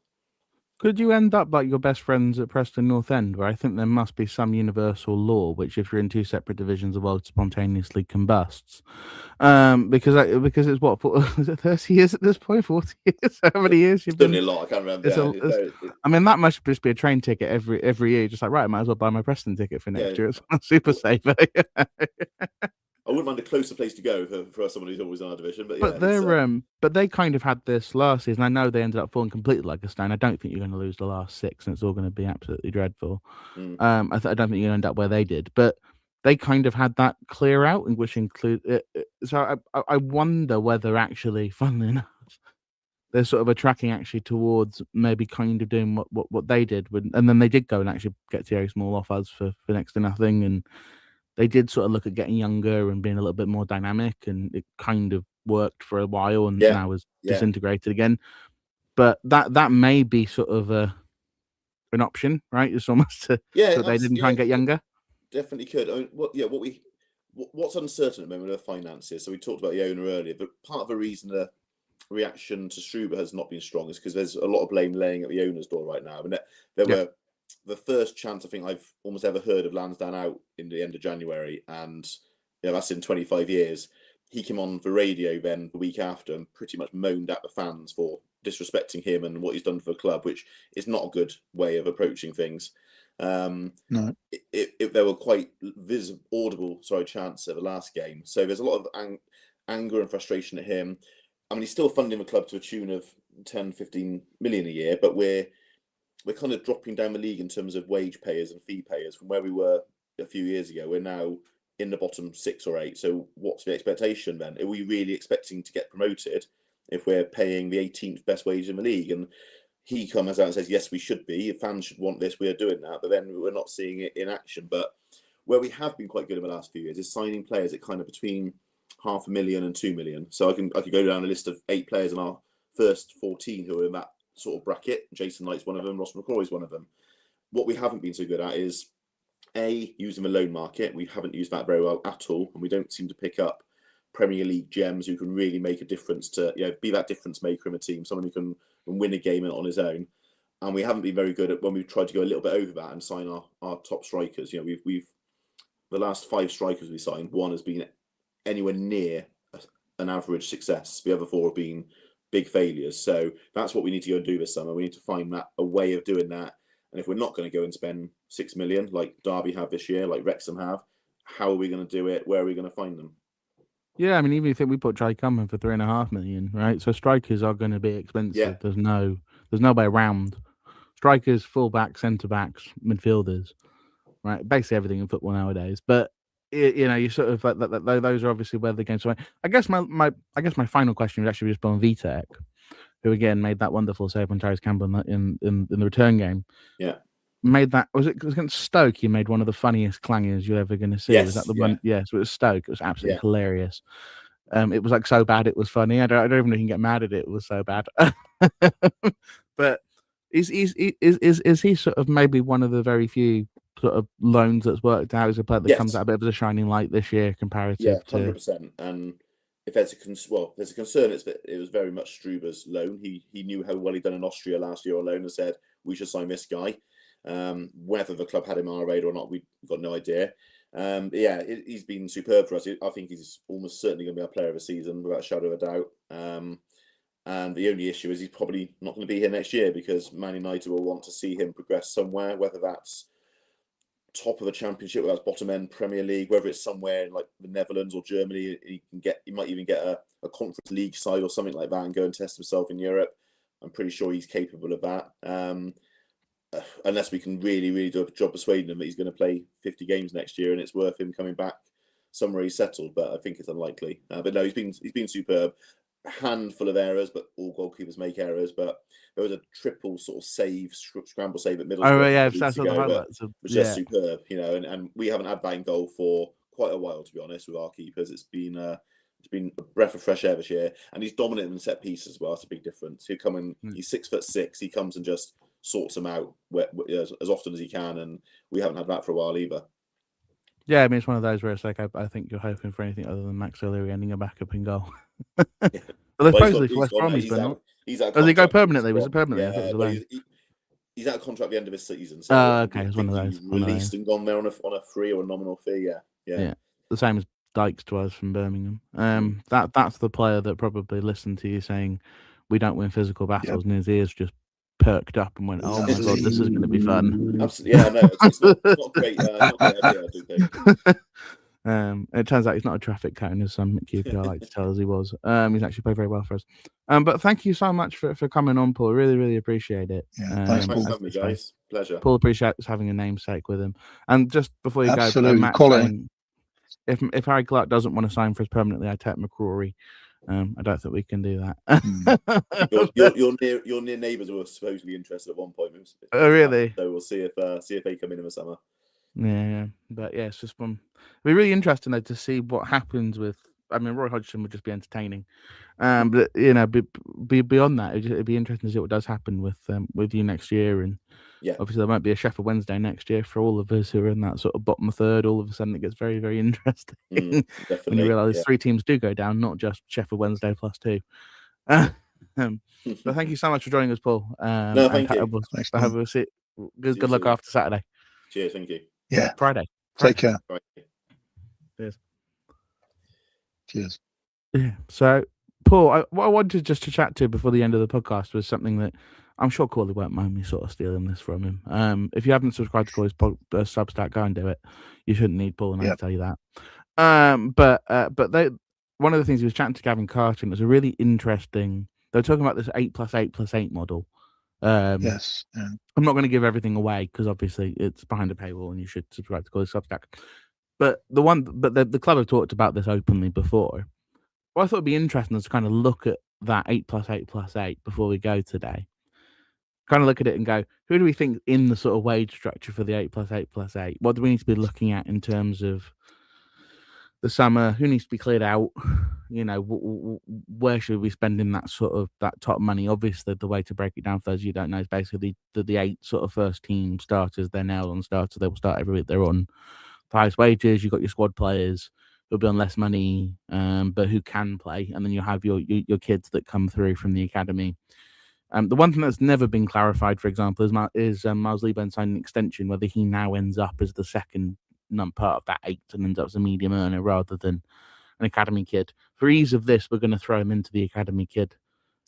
Could you end up like your best friends at Preston North End, where I think there must be some universal law which, if you're in 2 separate divisions, the world spontaneously combusts? Because it's what, is it 30 years at this point, 40 years? How many years you've Certainly been? a lot. I can't remember. I mean, that must just be a train ticket every year. Just like, right, I might as well buy my Preston ticket for next year. It's super safe. I wouldn't mind a closer place to go for someone who's always in our division, but but they kind of had this last season. I know they ended up falling completely like a stone. I don't think you're going to lose the last 6, and it's all going to be absolutely dreadful. I don't think you're going to end up where they did, but they kind of had that clear out, which include. So I wonder whether actually, funnily enough, they're sort of a tracking actually towards maybe kind of doing what they did, and then they did go and actually get Thierry Small off us for next to nothing, and they did sort of look at getting younger and being a little bit more dynamic, and it kind of worked for a while, and now is disintegrated again. But that may be sort of an option, right? It's almost so they didn't try and get younger. Definitely could. I mean, what's uncertain at the moment are finances. So we talked about the owner earlier, but part of the reason the reaction to Struber has not been strong is because there's a lot of blame laying at the owner's door right now. I mean, there were the first chance I think I've almost ever heard of Lansdowne out in the end of January, and that's in 25 years. He came on the radio then the week after and pretty much moaned at the fans for disrespecting him and what he's done for the club, which is not a good way of approaching things. No. If there were quite audible chants at the last game, so there's a lot of anger and frustration at him. I mean, he's still funding the club to a tune of 10-15 million a year, but we're kind of dropping down the league in terms of wage payers and fee payers from where we were a few years ago. We're now in the bottom 6 or 8. So what's the expectation then? Are we really expecting to get promoted if we're paying the 18th best wage in the league? And he comes out and says, yes, we should be. If fans should want this, we're doing that. But then we're not seeing it in action. But where we have been quite good in the last few years is signing players at kind of between 500,000 and 2 million. So I could go down a list of 8 players in our first 14 who are in that sort of bracket. Jason Knight's one of them. Ross McCrory's one of them. What we haven't been so good at is using the loan market. We haven't used that very well at all, and we don't seem to pick up Premier League gems who can really make a difference to be that difference maker in a team, someone who can win a game on his own. And we haven't been very good at when we've tried to go a little bit over that and sign our top strikers. We've the last 5 strikers we signed, 1 has been anywhere near an average success. The other 4 have been big failures. So that's what we need to go and do this summer. We need to find a way of doing that. And if we're not going to go and spend 6 million like Derby have this year, like Wrexham have, how are we going to do it? Where are we going to find them? Yeah, I mean, even if we put Jay Cummin for 3.5 million, right? So strikers are going to be expensive. Yeah. There's no way around. Strikers, fullbacks, centre backs, midfielders, right? Basically everything in football nowadays. But you sort of like those are obviously where the game's going. I guess my final question would actually just be on Vitek, who again made that wonderful save on Tyrese Campbell in the return game. Yeah. Made that was against Stoke. He made one of the funniest clangers you're ever going to see. Yes, was that the one? Yeah, so it was Stoke. It was absolutely hilarious. It was like so bad it was funny. I don't even know if you can get mad at it. It was so bad. But is he sort of maybe one of the very few sort of loans that's worked out as a player that comes out a bit of a shining light this year comparative to 100%. And if there's a concern, it's that it was very much Struber's loan. He knew how well he'd done in Austria last year on loan and said we should sign this guy. Whether the club had him on our radar or not, we've got no idea. He's been superb for us. I think he's almost certainly going to be our player of the season without a shadow of a doubt. And the only issue is he's probably not going to be here next year because Man United will want to see him progress somewhere, whether that's top of the Championship, whether that's bottom end Premier League, whether it's somewhere in like the Netherlands or Germany. He might even get a Conference League side or something like that and go and test himself in Europe. I'm pretty sure he's capable of that. Unless we can really, really do a job persuading him that he's going to play 50 games next year and it's worth him coming back somewhere he's settled. But I think it's unlikely. But no, he's been superb. handful of errors, but all goalkeepers make errors. But there was a triple sort of scramble save at Middlesbrough. Oh yeah, weeks that's the ago, but highlights. it was just superb, and we haven't had that in goal for quite a while, to be honest, with our keepers. It's been a breath of fresh air this year, and he's dominant in set pieces as well. That's a big difference. He'll come in, he's 6'6". He comes and just sorts them out as often as he can, and we haven't had that for a while either. Yeah, I mean, it's one of those where it's like, I think you're hoping for anything other than Max O'Leary ending a backup in goal. But supposedly for West Brom, he's been not. Does he go permanently? Was it permanently? Yeah, he's out of contract at the end of his season. So okay, it's one of those. Released and gone there on a free or a nominal fee. Yeah. The same as Dykes to us from Birmingham. That's the player that probably listened to you saying we don't win physical battles, and his ears just perked up and went, "Oh my god, this is going to be fun." Absolutely, yeah, no, it's not great. Not great idea, I do think. It turns out he's not a traffic cone, as some QPR like to tell us he was. He's actually played very well for us. But thank you so much for coming on, Paul. Really, really appreciate it. Yeah, thanks, Paul. Thanks for having me, guys. Pleasure. Paul appreciates having a namesake with him. And just before you Absolutely. go, Matt saying, if Harry Clark doesn't want to sign for us permanently, I take McCrory. I don't think we can do that. Your near neighbours were supposedly interested at one point. Oh, really? So we'll see if they come in the summer. Yeah, but yeah, it's just one. It'll be really interesting though to see what happens with. I mean, Roy Hodgson would just be entertaining, but be beyond that, it'd be interesting to see what does happen with you next year. And obviously there might be a Sheffield Wednesday next year for all of us who are in that sort of bottom third. All of a sudden, it gets very, very interesting when you realise 3 teams do go down, not just Sheffield Wednesday plus 2. But thank you so much for joining us, Paul. No, thank you. Have a sit. Good luck after Saturday. Cheers, thank you. Yeah. Friday. Take care. Cheers. Yeah. So, Paul, what I wanted just to chat to before the end of the podcast was something that I'm sure Corley won't mind me sort of stealing this from him. If you haven't subscribed to Corley's Substack, go and do it. You shouldn't need Paul and I to tell you that. But one of the things he was chatting to Gavin Carter, and it was a really interesting. They were talking about this 8+8+8 model. Yes. Yeah. I'm not going to give everything away because obviously it's behind a paywall and you should subscribe to Corley's Substack. But the club have talked about this openly before. What I thought would be interesting is to kind of look at that 8+8+8 before we go today. Kind of look at it and go, who do we think in the sort of wage structure for the 8+8+8? What do we need to be looking at in terms of the summer? Who needs to be cleared out? Where should we be spending that top money? Obviously, the way to break it down for those you don't know is basically the 8 sort of first team starters. They're now on starters. They will start every week. They're on the highest wages. You've got your squad players who'll be on less money, but who can play, and then you have your kids that come through from the academy. The one thing that's never been clarified, for example, is Miles Leeburn signing an extension, whether he now ends up as the second part of that 8 and ends up as a medium earner rather than an academy kid. For ease of this, we're going to throw him into the academy kid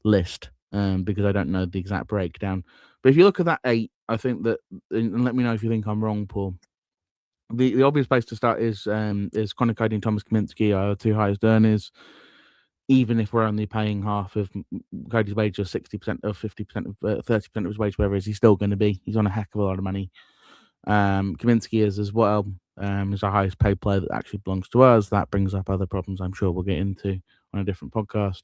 list because I don't know the exact breakdown. But if you look at that 8, I think that, and let me know if you think I'm wrong, Paul. The obvious place to start is Conor Cody and Thomas Kaminski, our 2 highest earners. Even if we're only paying half of Cody's wage, or 60% or 50% of 30% of his wage, whatever it is, he's still going to be. He's on a heck of a lot of money. Kaminski is as well. Is our highest paid player that actually belongs to us. That brings up other problems I'm sure we'll get into on a different podcast.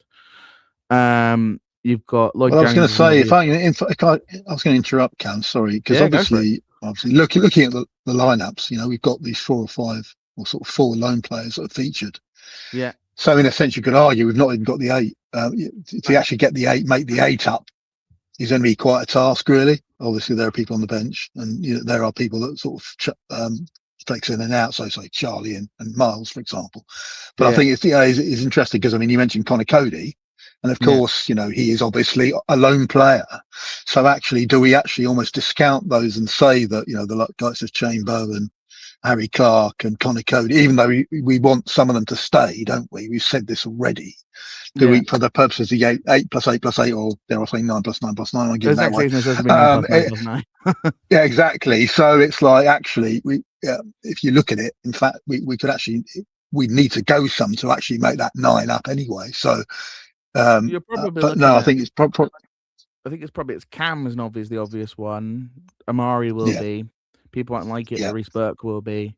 You've got Lloyd Jones. I was going to say, I was going to interrupt, Cam. Sorry, because obviously looking at the lineups, we've got these 4 or 5 or sort of 4 loan players that are featured. Yeah. So in a sense, you could argue we've not even got the 8. To actually get the 8, make the 8 up, is going to be quite a task, really. Obviously, there are people on the bench, and there are people that sort of flex in and out. So say Charlie and Miles, for example. But I think it's interesting because you mentioned Conor Cody, and of course, he is obviously a lone player. So actually, do we actually almost discount those and say that the likes of Chamber and Harry Clark and Conor Cody, even though we want some of them to stay, don't we? We've said this already. Do we, for the purposes of the 8+8+8, or dare I say 9+9+9? I'll give that one. Yeah, exactly. So it's like actually, if you look at it, in fact, we could actually, we need to go some to actually make that 9 up anyway. So, you're probably but no, I think it's probably. I think it's Cam is the obvious one. Amari will be. People won't like it. Reece Burke will be.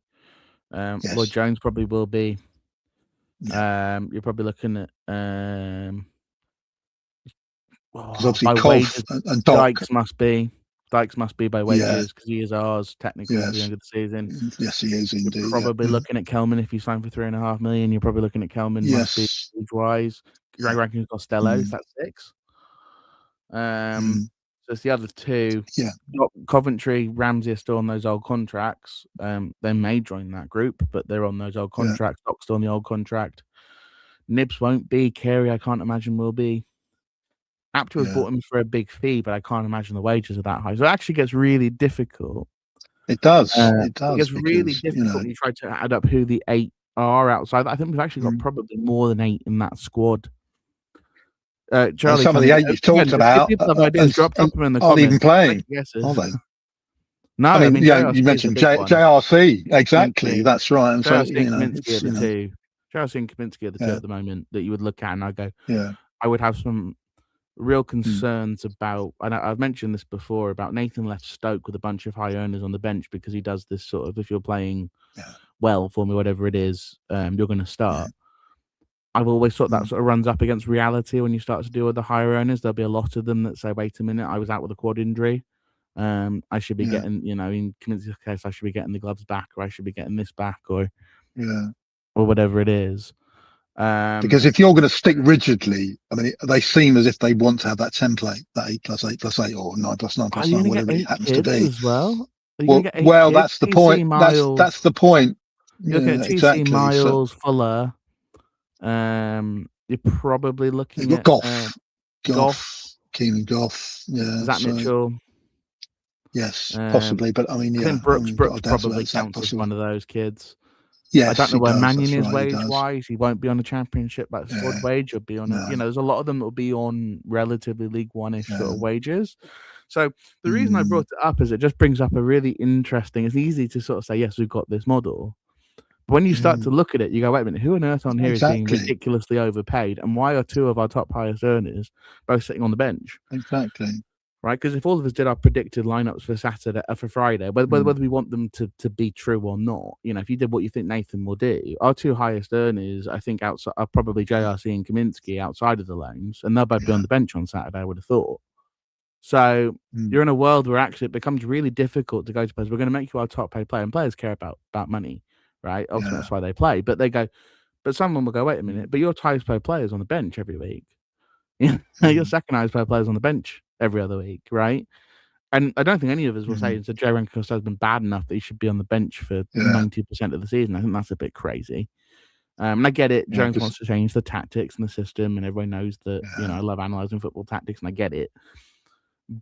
Lloyd Jones probably will be. You're probably looking at Because obviously by Cov wages, and Doc. Dykes must be by wages because he is ours technically at the Yes. end of the season. Yes, he is indeed. You're probably looking at Kelman if you sign for $3.5 million. You're probably looking at Kelman must be Yes. wage-wise. You're ranking Costello, so that's 6. So it's the other 2. Yeah. Coventry, Ramsey are still on those old contracts. They may join that group, but they're on those old contracts. Doc's still on the old contract. Nibs won't be. Carey, I can't imagine will be. Apter has bought him for a big fee, but I can't imagine the wages are that high. So it actually gets really difficult. It does. It does. It gets really difficult when you try to add up who the 8 are outside. I think we've actually got probably more than 8 in that squad. Charlie, some of the 8 you've talked about drop them in the aren't comments. even playing, are they? No, I mean you mentioned JRC. Exactly, that's right. And so, JRC and Kaminsky are the 2. JRC and Kaminsky are the 2 at the moment that you would look at, and I go, I would have some real concerns about, and I've mentioned this before, about Nathan left Stoke with a bunch of high earners on the bench because he does this sort of, if you're playing well for me, whatever it is, you're going to start. I've always thought that sort of runs up against reality when you start to deal with the higher earners. There'll be a lot of them that say, wait a minute, I was out with a quad injury. I should be getting, in Kaminsky's case, I should be getting the gloves back, or I should be getting this back, or whatever it is. Because if you're going to stick rigidly, I mean, they seem as if they want to have that template, that 8+8+8 or 9+9+9, whatever it happens to be. As well, that's the point. That's the point. You're looking at TC Miles, Fuller. You're probably looking at Goff, Keenan Goff. Yeah, Zach Mitchell. Yes, possibly, but I mean, I think Brooks probably counts as one of those kids. Yes, I don't know where Mannion is right, wage-wise. He won't be on a championship like squad wage. He'll be on there's a lot of them that will be on relatively League One-ish sort of wages. So the reason I brought it up is it just brings up a really interesting. It's easy to sort of say, yes, we've got this model. But when you start to look at it, you go, wait a minute, who on earth on here is being ridiculously overpaid? And why are 2 of our top highest earners both sitting on the bench? Exactly. Right? Because if all of us did our predicted lineups for Friday, whether we want them to be true or not, if you did what you think Nathan will do, our 2 highest earners, I think, outside are probably JRC and Kaminsky outside of the loans, and they'll both be on the bench on Saturday, I would have thought. So you're in a world where actually it becomes really difficult to go to players. We're going to make you our top paid player, and players care about money, right? Ultimately, that's why they play. But they go, but someone will go, wait a minute, but your highest paid players on the bench every week. Your second highest paid players on the bench every other week, right? And I don't think any of us will say that Joe Rankin has been bad enough that he should be on the bench for 90% of the season. I think that's a bit crazy. And I get it. Jones wants to change the tactics and the system, and everyone knows that, I love analysing football tactics, and I get it.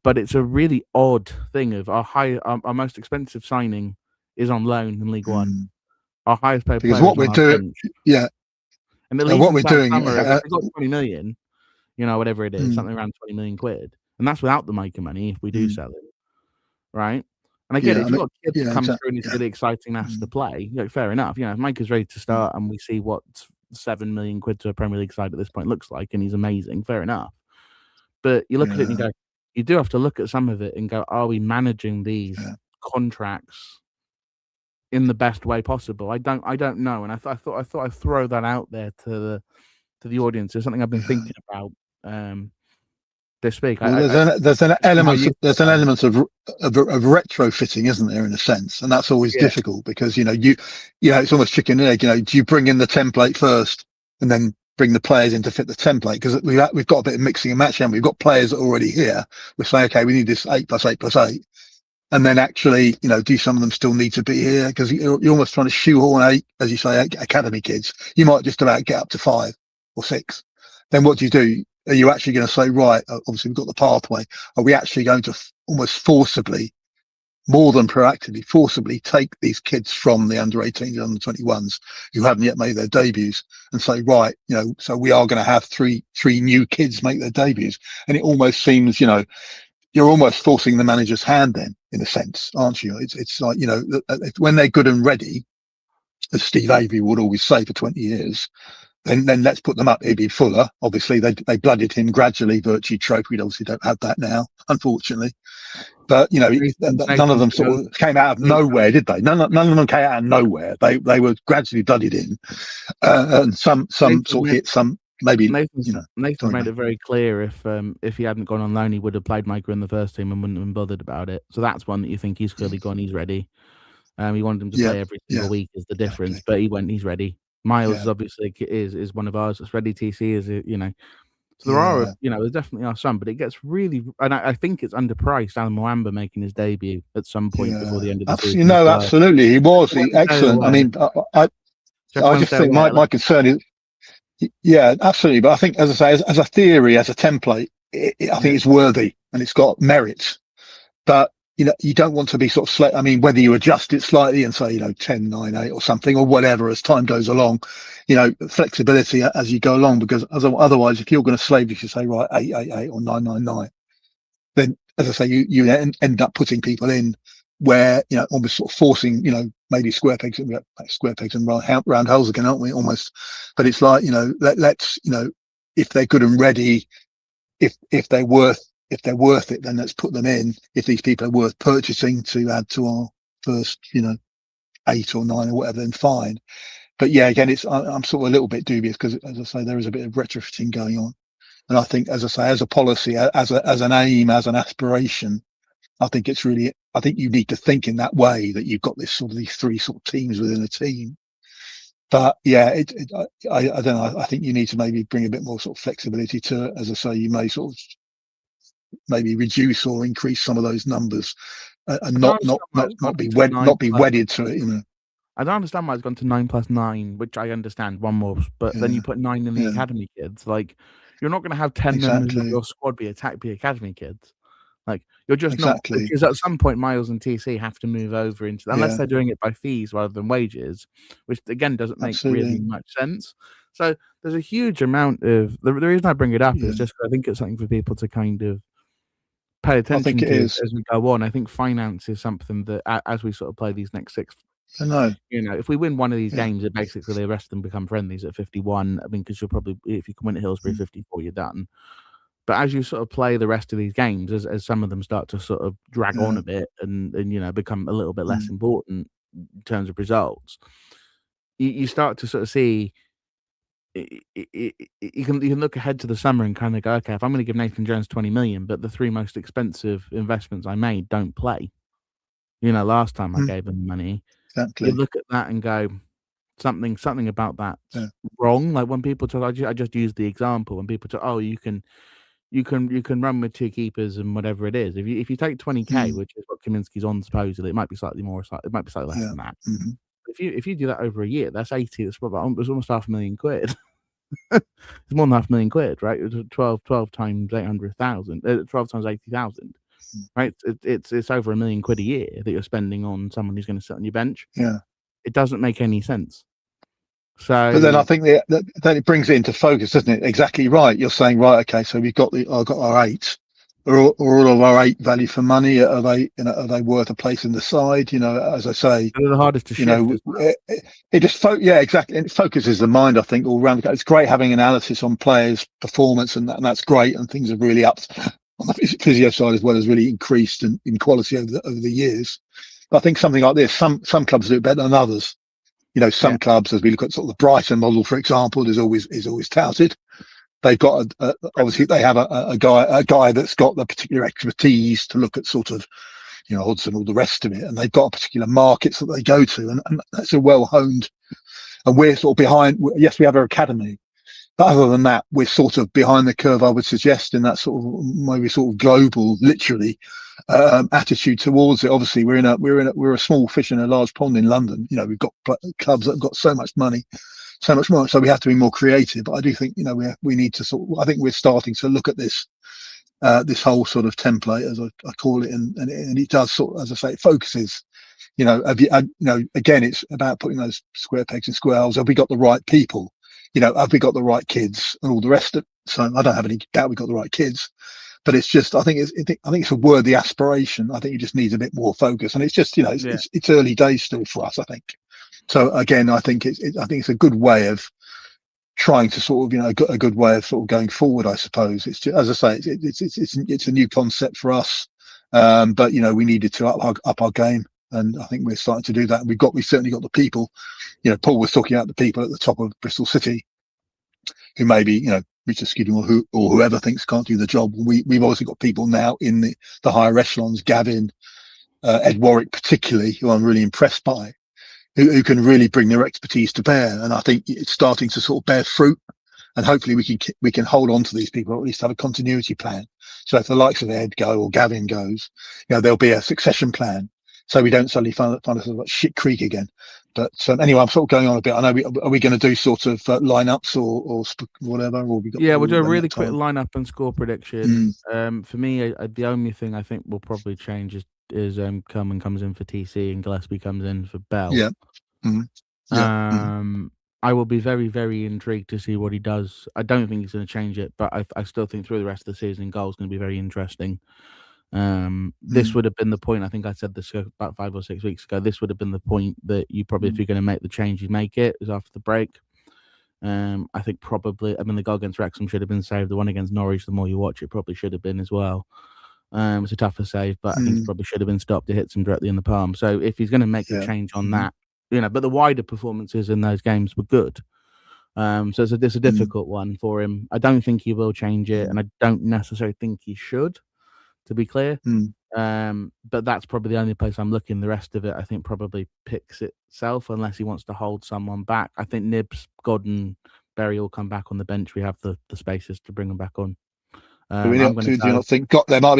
But it's a really odd thing of our most expensive signing is on loan in League One. Our highest paid player what we're doing, and the what we're doing, we've got 20 million, whatever it is, something around 20 million quid, and that's without the maker money if we do sell it, right? And I get it. If you've got kids come through and it's really exciting and has to play, fair enough. If Maker's ready to start and we see what 7 million quid to a Premier League side at this point looks like, and he's amazing, fair enough. But you look at it and you go, you do have to look at some of it and go, are we managing these contracts in the best way possible? I don't know, and I thought I'd throw that out there to the audience. It's something I've been thinking about this week. There's an element of retrofitting, isn't there, in a sense, and that's always difficult because it's almost chicken and egg. Do you bring in the template first and then bring the players in to fit the template? Because we've got a bit of mixing and matching. We've got players that are already here. We're saying, okay, we need this 8+8+8. And then actually, do some of them still need to be here? Because you're almost trying to shoehorn 8, as you say, academy kids. You might just about get up to 5 or 6. Then what do? Are you actually going to say, right, obviously we've got the pathway. Are we actually going to almost forcibly, more than proactively, forcibly take these kids from the under-18s and under-21s who haven't yet made their debuts and say, right, so we are going to have three new kids make their debuts? And it almost seems, you're almost forcing the manager's hand then, in a sense, aren't you? It's like, when they're good and ready, as Steve Avery would always say for 20 years, then let's put them up. It'd be Fuller. Obviously, they blooded him gradually. Virtue Trope, we obviously don't have that now, unfortunately. But, none of them sort of came out of nowhere, did they? None of them came out of nowhere. They were gradually blooded in. And some sort of hit, some maybe Nathan's sorry, made mate. it very clear if he hadn't gone on loan, he would have played Micah in the first team and wouldn't have been bothered about it. So that's one that you think he's clearly gone. He's ready. He wanted him to play every single week is the difference, exactly. but he went. He's ready. Miles is obviously is one of ours. It's ready. TC is So there are there definitely are some, but it gets really and I think it's underpriced. Alan Mwamba making his debut at some point before the end of the season. No, absolutely, he was excellent. I mean, I just think my concern is. Yeah, absolutely. But I think, as I say, as a theory, as a template, I think it's worthy and it's got merit. But, you don't want to be sort of, I mean, whether you adjust it slightly and say, 10, 9, 8 or something or whatever as time goes along, flexibility as you go along, because otherwise, if you're going to slavishly say, right, 888 or 999, then, as I say, you end up putting people in where, almost sort of forcing, maybe square pegs and round holes again, aren't we? Almost. But it's like, let's, if they're good and ready, if they're worth it, then let's put them in. If these people are worth purchasing to add to our first, 8 or 9 or whatever, then fine. But yeah, again, I'm sort of a little bit dubious because, as I say, there is a bit of retrofitting going on. And I think, as I say, as a policy, as an aim, as an aspiration, I think you need to think in that way, that you've got these 3 sort of teams within a team. But yeah, I don't know. I think you need to maybe bring a bit more sort of flexibility to it. As I say, you may sort of maybe reduce or increase some of those numbers, and not be wedded to it. I don't understand why it's gone to 9+9, which I understand one more, but then you put 9 in the academy kids. Like, you're not going to have 10 members of your squad be academy kids. Like, you're just not, because at some point Miles and TC have to move over into, unless they're doing it by fees rather than wages, which again doesn't make really much sense. So there's a huge amount of the reason I bring it up is just I think it's something for people to kind of pay attention to as we go on. I think finance is something that as we sort of play these next 6. I know. If we win one of these games, it basically the rest of them become friendlies at 51. I mean, because you'll probably, if you can win at Hillsbury 54, you're done. But as you sort of play the rest of these games, as some of them start to sort of drag on a bit and become a little bit less important in terms of results, you start to sort of see. You can look ahead to the summer and kind of go, okay, if I'm going to give Nathan Jones 20 million, but the 3 most expensive investments I made don't play. Last time I gave them money. Exactly. You look at that and go, something about that's wrong. Like when people talk, I just use the example when people talk, oh, you can run with 2 keepers and whatever it is. If you take 20k, which is what Kaminsky's on supposedly, it might be slightly more, it might be slightly less than that. Mm-hmm. If you do that over a year, that's 80. It's almost £500,000. It's more than £500,000, right? It was 12 times 800,000, 12 times 80,000. Right, it's over £1 million a year that you're spending on someone who's going to sit on your bench. Yeah, it doesn't make any sense. So, but then I think then it brings it into focus, doesn't it? Exactly right. You're saying, right, okay, so we've got our 8. Are all of our 8 value for money? Are they worth a place in the side? As I say, they're the hardest to shift. It just exactly. It focuses the mind, I think, all around. It's great having analysis on players' performance, and that's great, and things have really upped on the physio side as well, as really increased in quality over the years. But I think something like this, some clubs do it better than others. Some clubs, as we look at sort of the Brighton model, for example, is always touted. They've got obviously they have a guy that's got the particular expertise to look at sort of odds and all the rest of it, and they've got particular markets that they go to, and that's a well honed. And we're sort of behind. Yes, we have our academy, but other than that, we're sort of behind the curve, I would suggest, in that sort of maybe sort of global, literally, attitude towards it. Obviously, we're a small fish in a large pond in London. We've got clubs that have got so much money, so much more, so we have to be more creative. But I do think we need to sort of, I think we're starting to look at this whole sort of template, as I call it, and it does sort of, as I say, it focuses. Again, it's about putting those square pegs in square holes. Have we got the right people? Have we got the right kids and all the rest of it? So I don't have any doubt we got the right kids, but it's just, I think it's a worthy aspiration. I think it just needs a bit more focus, and it's just, it's early days still for us, I think. So again, I think it's a good way of trying to sort of, a good way of sort of going forward, I suppose. It's just, as I say, it's a new concept for us. But we needed to up our game. And I think we're starting to do that. We've certainly got the people. Paul was talking about the people at the top of Bristol City. who maybe, Richard Skidmore or whoever thinks can't do the job. We've obviously got people now in the higher echelons, Gavin, Ed Warwick particularly, who I'm really impressed by, who can really bring their expertise to bear. And I think it's starting to sort of bear fruit. And hopefully we can hold on to these people, or at least have a continuity plan. So if the likes of Ed go or Gavin goes, there'll be a succession plan. So we don't suddenly find ourselves like shit creek again. But anyway, I'm sort of going on a bit. I know. Are we going to do sort of lineups or whatever? Or we got? Yeah, we'll do a really quick lineup and score prediction. For me, the only thing I think will probably change is Coleman comes in for TC and Gillespie comes in for Bell. Yeah. I will be very, very intrigued to see what he does. I don't think he's going to change it, but I still think through the rest of the season, goal is going to be very interesting. This would have been the point. I think I said this about 5 or 6 weeks ago. This would have been the point that you probably, if you're going to make the change, you make it. Is after the break. I think probably. I mean, the goal against Wrexham should have been saved. The one against Norwich, the more you watch it, probably should have been as well. It's a tougher save, but I think it probably should have been stopped. It hits him directly in the palm. So if he's going to make a change on that, but the wider performances in those games were good. So it's a difficult one for him. I don't think he will change it, and I don't necessarily think he should, to be clear. But that's probably the only place I'm looking. The rest of it, I think, probably picks itself, unless he wants to hold someone back. I think Nibs, Godden, Berry will come back on the bench. We have the spaces to bring them back on. Do you not think there might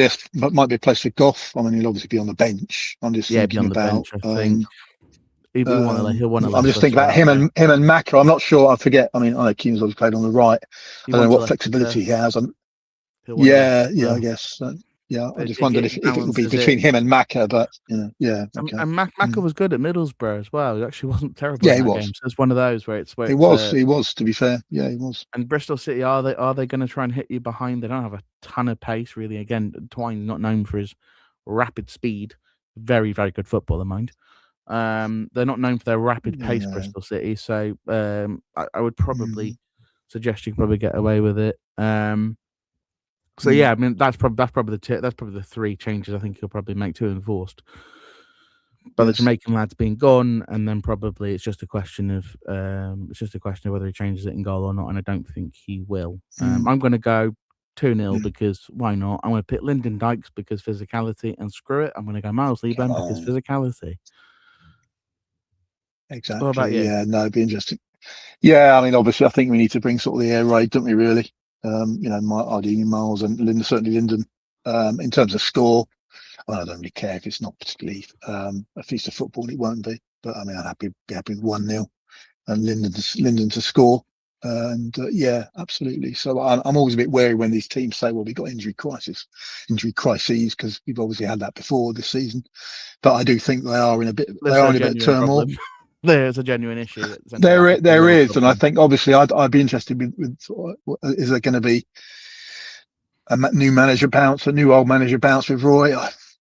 be a place for Goff? I mean, he'll obviously be on the bench. I'm just thinking about. Bench, I think. He'll want to. I'm just thinking about him and Macca. I'm not sure. I forget. I mean, I know Keane's always played on the right. I don't know what flexibility he has. I guess. I just wondered if it would be between him and Macca, but Okay. And Macca was good at Middlesbrough as well. He actually wasn't terrible. Yeah, he was. Game. So it's one of those where it's. He was. To be fair, yeah, he was. And Bristol City, are they going to try and hit you behind? They don't have a ton of pace, really. Again, Twine's not known for his rapid speed. Very, very good footballer, mind. They're not known for their rapid pace, Bristol City. So I would probably suggest you can probably get away with it. So yeah, I mean that's probably the 3 changes I think he'll probably make, 2 enforced. But the Jamaican lads being gone, and then probably it's just a question of whether he changes it in goal or not, and I don't think he will. I'm going to go 2-0 because why not? I'm going to pick Lyndon Dykes because physicality, and screw it, I'm going to go Miles Leaburn because physicality. Exactly. What about you? Yeah, no, it'd be interesting. Yeah, I mean, obviously, I think we need to bring sort of the air raid, don't we? Really, ideally Miles and Lyndon, certainly Lyndon. In terms of score, well, I don't really care if it's not particularly a feast of football. It won't be, but I mean, I'd be happy with 1-0 and Lyndon to score. And yeah, absolutely. So I'm always a bit wary when these teams say, "Well, we got injury crises," because we've obviously had that before this season. But I do think they are in a bit of turmoil. There's a genuine issue. There is, and I think obviously I'd be interested with is there going to be a new manager bounce, a new old manager bounce with Roy?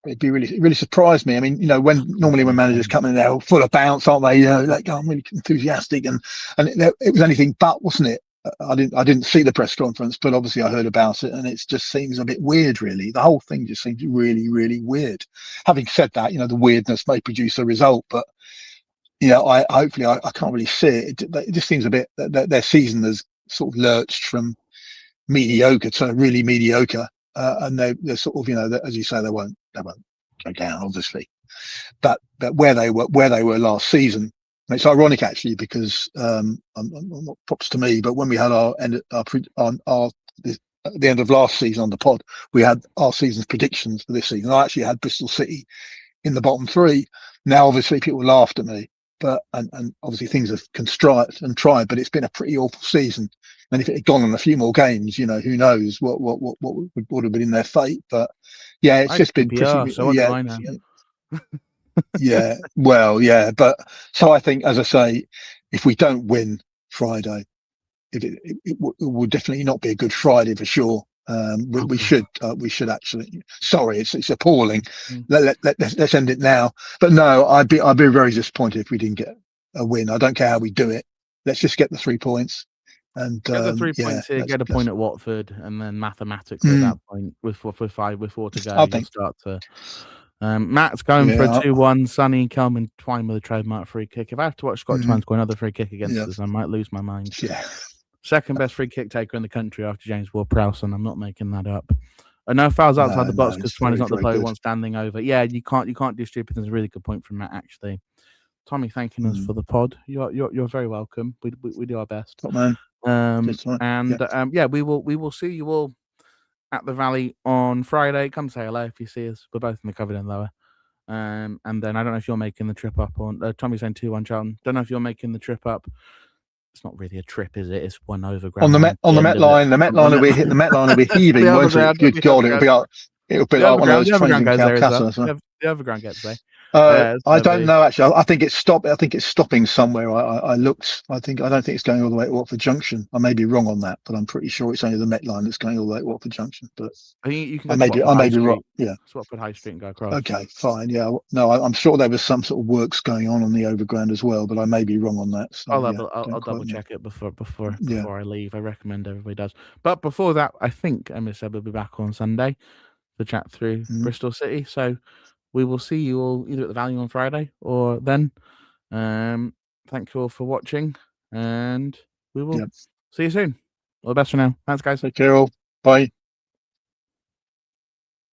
It'd be really surprised me. I mean, when managers come in, they're full of bounce, aren't they? Like, I'm really enthusiastic, and it was anything but, wasn't it? I didn't see the press conference, but obviously I heard about it, and it just seems a bit weird, really. The whole thing just seems really, really weird. Having said that, the weirdness may produce a result, but I can't really see it. It just seems a bit that their season has sort of lurched from mediocre to really mediocre, and they're sort of, as you say, they won't go down, obviously, but where they were last season. And it's ironic actually because not props to me, but when we had at the end of last season on the pod, we had our season's predictions for this season. I actually had Bristol City in the bottom 3. Now, obviously, people laughed at me, but and obviously things have contrived and tried, but it's been a pretty awful season. And if it had gone on a few more games, who knows what would have been in their fate. But yeah, it's just been pretty. So what do I know? Yeah, well, yeah, but so I think, as I say, if we don't win Friday, it will definitely not be a good Friday for sure. We should actually. Sorry, it's appalling. Let's end it now. But no, I'd be very disappointed if we didn't get a win. I don't care how we do it. Let's just get the 3 points. And get the 3 points here, get a point at Watford, and then mathematically at that point, with 4 to go, you'll start to. Matt's going for a 2-1. Sonny, Kelman, Twine with a trademark free kick. If I have to watch Scott Twine score another free kick against us, I might lose my mind. Yeah. Second best free kick taker in the country after James Ward-Prowse, and I'm not making that up. No fouls outside the box because Twine is not the player who wants standing over. Yeah, you can't do stupid. There's a really good point from Matt, actually. Tommy thanking us for the pod. You're very welcome. We do our best. Top man. We will see you all at the Valley on Friday. Come say hello if you see us. We're both in the covered and lower. And then I don't know if you're making the trip up on Tommy's saying 2-1 Charlton. Don't know if you're making the trip up. It's not really a trip, is it? It's one overground. On the Met line. The Met line will be heaving, won't it? Good God, it'll be like one of those trains in Calcutta. The overground gets there. I don't know actually. I think it's stopped. I think it's stopping somewhere. I looked. I don't think it's going all the way to Watford Junction. I may be wrong on that, but I'm pretty sure it's only the Met line that's going all the way to Watford Junction. But I think you can. I may be wrong. Yeah. It's Watford High Street and go across. Okay, fine. Yeah. No, I'm sure there was some sort of works going on the overground as well, but I may be wrong on that. So, I'll double check it before I leave. I recommend everybody does. But before that, I think Emma said we'll be back on Sunday to chat through Bristol City. So we will see you all either at the Valley on Friday or then. Thank you all for watching, and we will see you soon. All the best for now. Thanks, guys. Take care all. Bye.